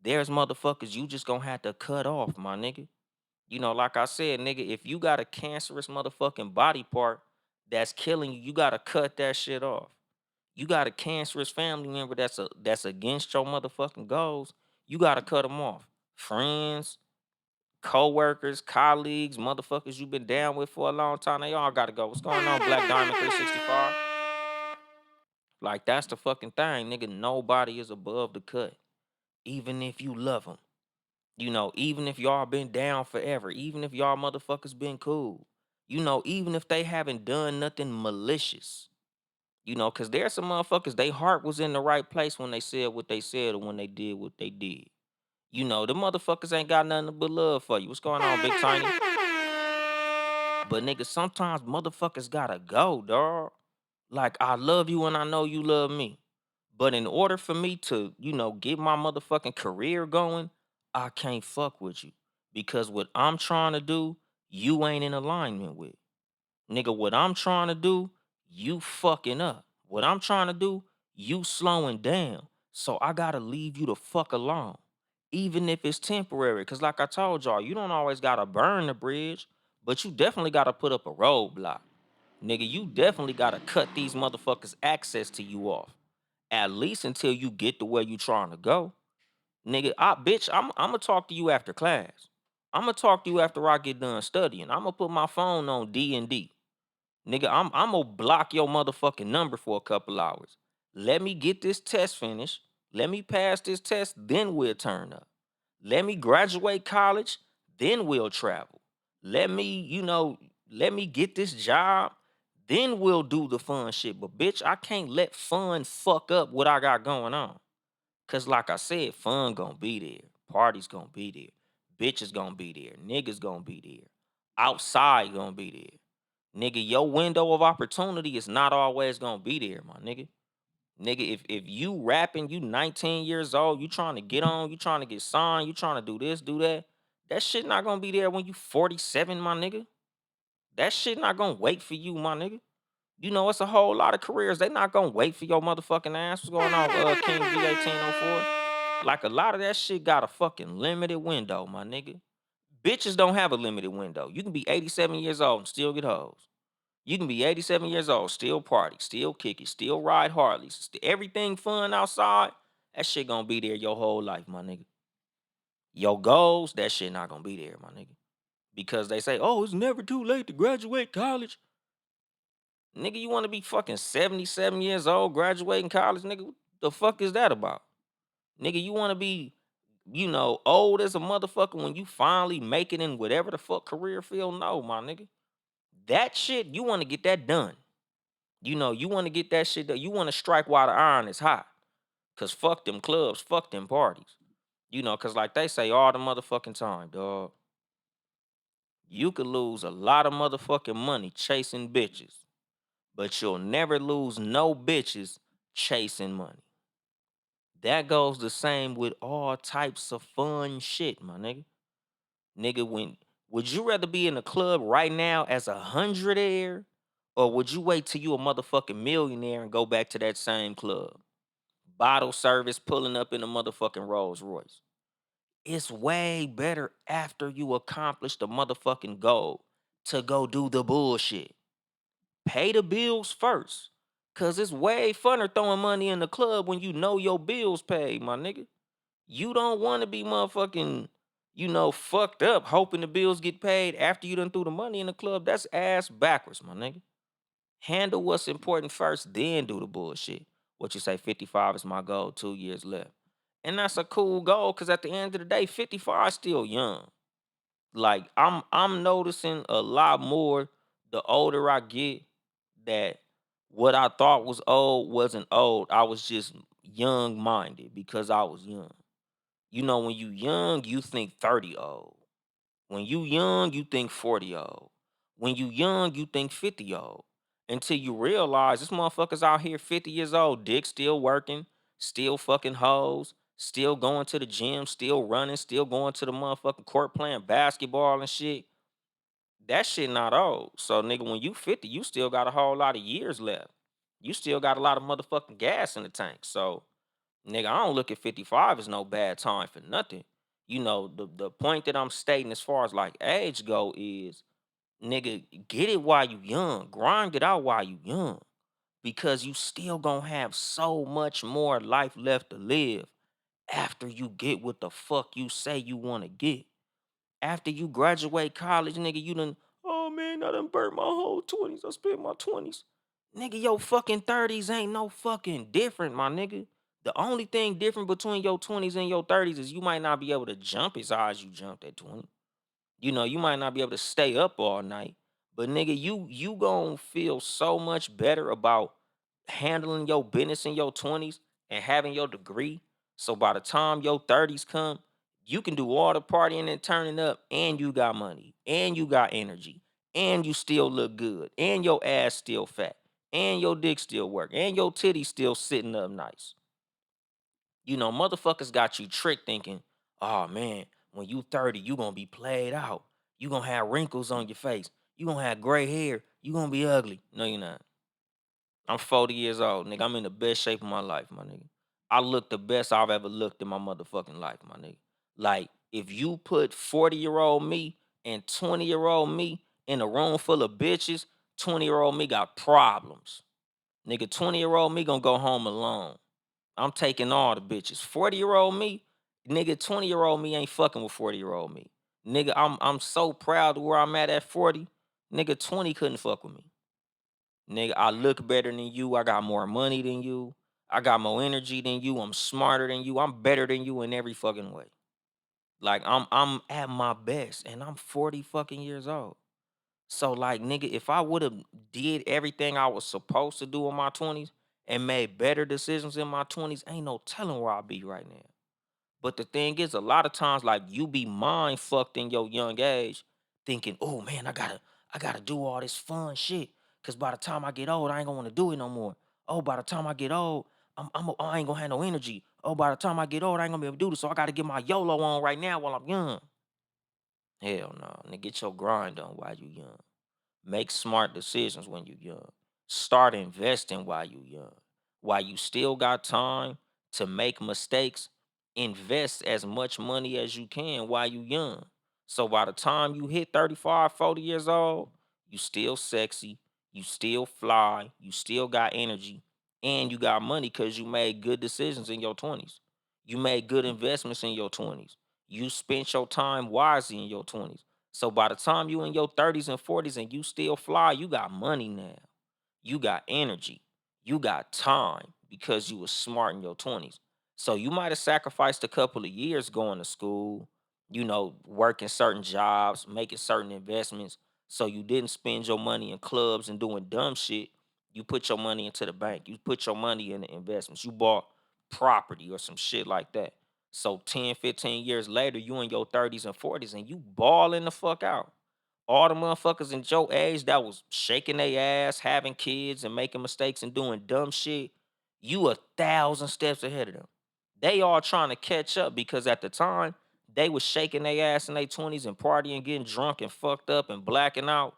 Speaker 1: There's motherfuckers you just gonna have to cut off, my nigga. Like I said, nigga, if you got a cancerous motherfucking body part that's killing you, you gotta cut that shit off. You got a cancerous family member that's against your motherfucking goals, you gotta cut them off. Friends, co-workers, colleagues, motherfuckers you've been down with for a long time, they all gotta go. What's going on, Black Diamond 365? Like that's the fucking thing, nigga. Nobody is above the cut, even if you love them. Even if y'all been down forever, even if y'all motherfuckers been cool, even if they haven't done nothing malicious, because there's some motherfuckers, they heart was in the right place when they said what they said or when they did what they did. The motherfuckers ain't got nothing but love for you. What's going on, Big Tiny? But nigga, sometimes motherfuckers gotta go, dog. Like, I love you and I know you love me. But in order for me to, get my motherfucking career going, I can't fuck with you. Because what I'm trying to do, you ain't in alignment with. Nigga, what I'm trying to do, you fucking up. What I'm trying to do, you slowing down. So I gotta leave you the fuck alone. Even if it's temporary. Cause like I told y'all, you don't always gotta burn the bridge, but you definitely gotta put up a roadblock. Nigga, you definitely gotta cut these motherfuckers access to you off. At least until you get to where you trying to go. Nigga, I'm gonna talk to you after class. I'm gonna talk to you after I get done studying. I'm gonna put my phone on D&D. Nigga, I'm gonna block your motherfucking number for a couple hours. Let me get this test finished. Let me pass this test, then we'll turn up. Let me graduate college, then we'll travel. Let me, let me get this job, then we'll do the fun shit. But bitch, I can't let fun fuck up what I got going on. Cause like I said, fun gonna be there. Parties gonna be there. Bitches gonna be there. Niggas gonna be there. Outside gonna be there. Nigga, your window of opportunity is not always gonna be there, my nigga. Nigga, if you rapping, you 19 years old, you trying to get on, you trying to get signed, you trying to do this, do that, that shit not gonna be there when you 47, my nigga. That shit not gonna wait for you, my nigga. It's a whole lot of careers. They not gonna wait for your motherfucking ass. What's going on, King V1804? Like a lot of that shit got a fucking limited window, my nigga. Bitches don't have a limited window. You can be 87 years old and still get hoes. You can be 87 years old, still party, still kick it, still ride Harleys, everything fun outside. That shit gonna be there your whole life, my nigga. Your goals, that shit not gonna be there, my nigga. Because they say, oh, it's never too late to graduate college. Nigga, you wanna be fucking 77 years old, graduating college, nigga? What the fuck is that about? Nigga, you wanna be, old as a motherfucker when you finally make it in whatever the fuck career field? No, my nigga. That shit, you wanna get that done. You want to get that shit done. You want to strike while the iron is hot. Cause fuck them clubs, fuck them parties. Cause like they say all the motherfucking time, dog. You could lose a lot of motherfucking money chasing bitches, but you'll never lose no bitches chasing money. That goes the same with all types of fun shit, my nigga. Nigga, would you rather be in a club right now as a hundredaire, or would you wait till you a motherfucking millionaire and go back to that same club? Bottle service pulling up in a motherfucking Rolls Royce. It's way better after you accomplish the motherfucking goal to go do the bullshit. Pay the bills first. Cause it's way funner throwing money in the club when you know your bills paid, my nigga. You don't want to be motherfucking, fucked up hoping the bills get paid after you done threw the money in the club. That's ass backwards, my nigga. Handle what's important first, then do the bullshit. What you say, 55 is my goal, 2 years left. And that's a cool goal, because at the end of the day, 55 is still young. Like I'm noticing a lot more the older I get that what I thought was old wasn't old. I was just young minded because I was young. You know, when you young, you think 30 old. When you young, you think 40 old. When you young, you think 50 old. Until you realize this motherfucker's out here 50 years old, dick still working, still fucking hoes, still going to the gym, still running, still going to the motherfucking court playing basketball and shit. That shit not old. So nigga, when you 50, you still got a whole lot of years left. You still got a lot of motherfucking gas in the tank. So nigga, I don't look at 55 as no bad time for nothing. You know, the point that I'm stating as far as like age go is nigga, get it while you young. Grind it out while you young. Because you still gonna have so much more life left to live after you get what the fuck you say you wanna get. After you graduate college, nigga, you done, oh man, I done burnt my whole 20s. I spent my 20s. Nigga, your fucking 30s ain't no fucking different, my nigga. The only thing different between your 20s and your 30s is you might not be able to jump as high as you jumped at 20. You know, you might not be able to stay up all night, but nigga, you gonna feel so much better about handling your business in your 20s and having your degree. So by the time your 30s come, you can do all the partying and turning up, and you got money, and you got energy, and you still look good, and your ass still fat, and your dick still work, and your titties still sitting up nice. You know, motherfuckers got you tricked thinking, oh man, when you 30, you gonna be played out. You gonna have wrinkles on your face. You gonna have gray hair. You gonna be ugly. No, you're not. I'm 40 years old, nigga. I'm in the best shape of my life, my nigga. I look the best I've ever looked in my motherfucking life, my nigga. Like, if you put 40-year-old me and 20-year-old me in a room full of bitches, 20-year-old me got problems. Nigga, 20-year-old me gonna go home alone. I'm taking all the bitches. 40-year-old me, nigga, 20-year-old me ain't fucking with 40-year-old me. Nigga, I'm so proud of where I'm at 40. Nigga, 20 couldn't fuck with me. Nigga, I look better than you. I got more money than you. I got more energy than you. I'm smarter than you. I'm better than you in every fucking way. Like I'm at my best and I'm 40 fucking years old. So like nigga, if I would have did everything I was supposed to do in my 20s and made better decisions in my 20s, ain't no telling where I'll be right now. But the thing is, a lot of times, like you be mind fucked in your young age, thinking, "Oh man, I gotta do all this fun shit, cause by the time I get old, I ain't gonna want to do it no more. Oh, by the time I get old, I ain't gonna have no energy. Oh, by the time I get old, I ain't gonna be able to do this. So I gotta get my YOLO on right now while I'm young. Hell no, nigga, get your grind on while you young. Make smart decisions when you young. Start investing while you young. While you still got time to make mistakes, invest as much money as you can while you young. So by the time you hit 35, 40 years old, you still sexy, you still fly, you still got energy, and you got money because you made good decisions in your 20s. You made good investments in your 20s. You spent your time wisely in your 20s. So by the time you in your 30s and 40s and you still fly, you got money now. You got energy. You got time because you was smart in your 20s. So you might have sacrificed a couple of years going to school, you know, working certain jobs, making certain investments. So you didn't spend your money in clubs and doing dumb shit. You put your money into the bank. You put your money in the investments. You bought property or some shit like that. So 10, 15 years later, you in your 30s and 40s and you balling the fuck out. All the motherfuckers in your age that was shaking their ass, having kids and making mistakes and doing dumb shit, you 1,000 steps ahead of them. They all trying to catch up because at the time they was shaking their ass in their 20s and partying, getting drunk and fucked up and blacking out.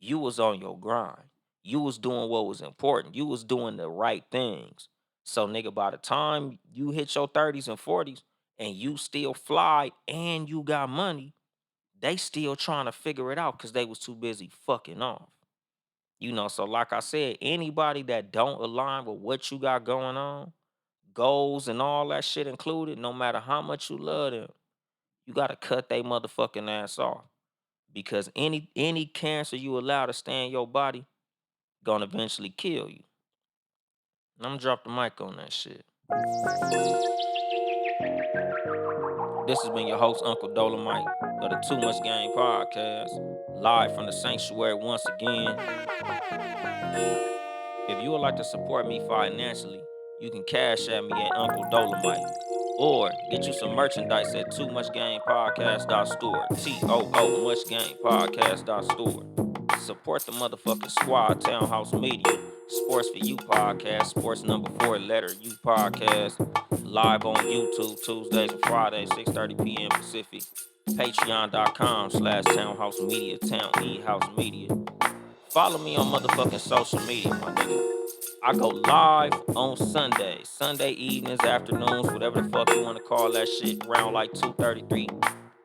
Speaker 1: You was on your grind. You was doing what was important. You was doing the right things. So nigga, by the time you hit your 30s and 40s and you still fly and you got money, they still trying to figure it out because they was too busy fucking off. You know, so like I said, anybody that don't align with what you got going on, goals and all that shit included, no matter how much you love them, you gotta cut they motherfucking ass off. Because any cancer you allow to stay in your body gonna eventually kill you. And I'm drop the mic on that shit. This has been your host, Uncle Dolemite of the Too Much Game Podcast, live from the sanctuary once again. If you would like to support me financially, you can cash at me at Uncle Dolemite. Or get you some merchandise at Too Much Game Podcast.store. TOO Much Game Podcast.store. Support the motherfucking squad, Townhouse Media, Sports for You Podcast, Sports number 4 letter U Podcast, live on YouTube Tuesdays and Fridays, 6:30 p.m. Pacific. Patreon.com/Townhouse Media, Town E House Media. Follow me on motherfucking social media, my nigga. I go live on Sunday evenings, afternoons, whatever the fuck you want to call that shit, around like 2:33.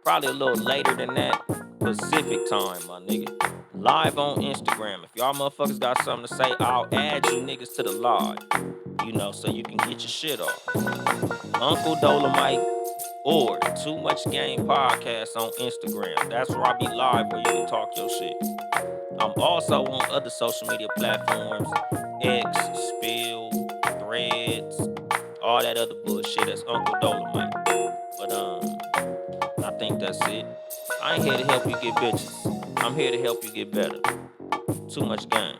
Speaker 1: Probably a little later than that, Pacific time, my nigga. Live on Instagram. If y'all motherfuckers got something to say, I'll add you niggas to the live. So you can get your shit off. Uncle Dolemite or Too Much Game Podcast on Instagram. That's where I be live where you can talk your shit. I'm also on other social media platforms, X, Spill, Threads, all that other bullshit. That's Uncle Dolemite. But I think that's it. I ain't here to help you get bitches. I'm here to help you get better. Too much game.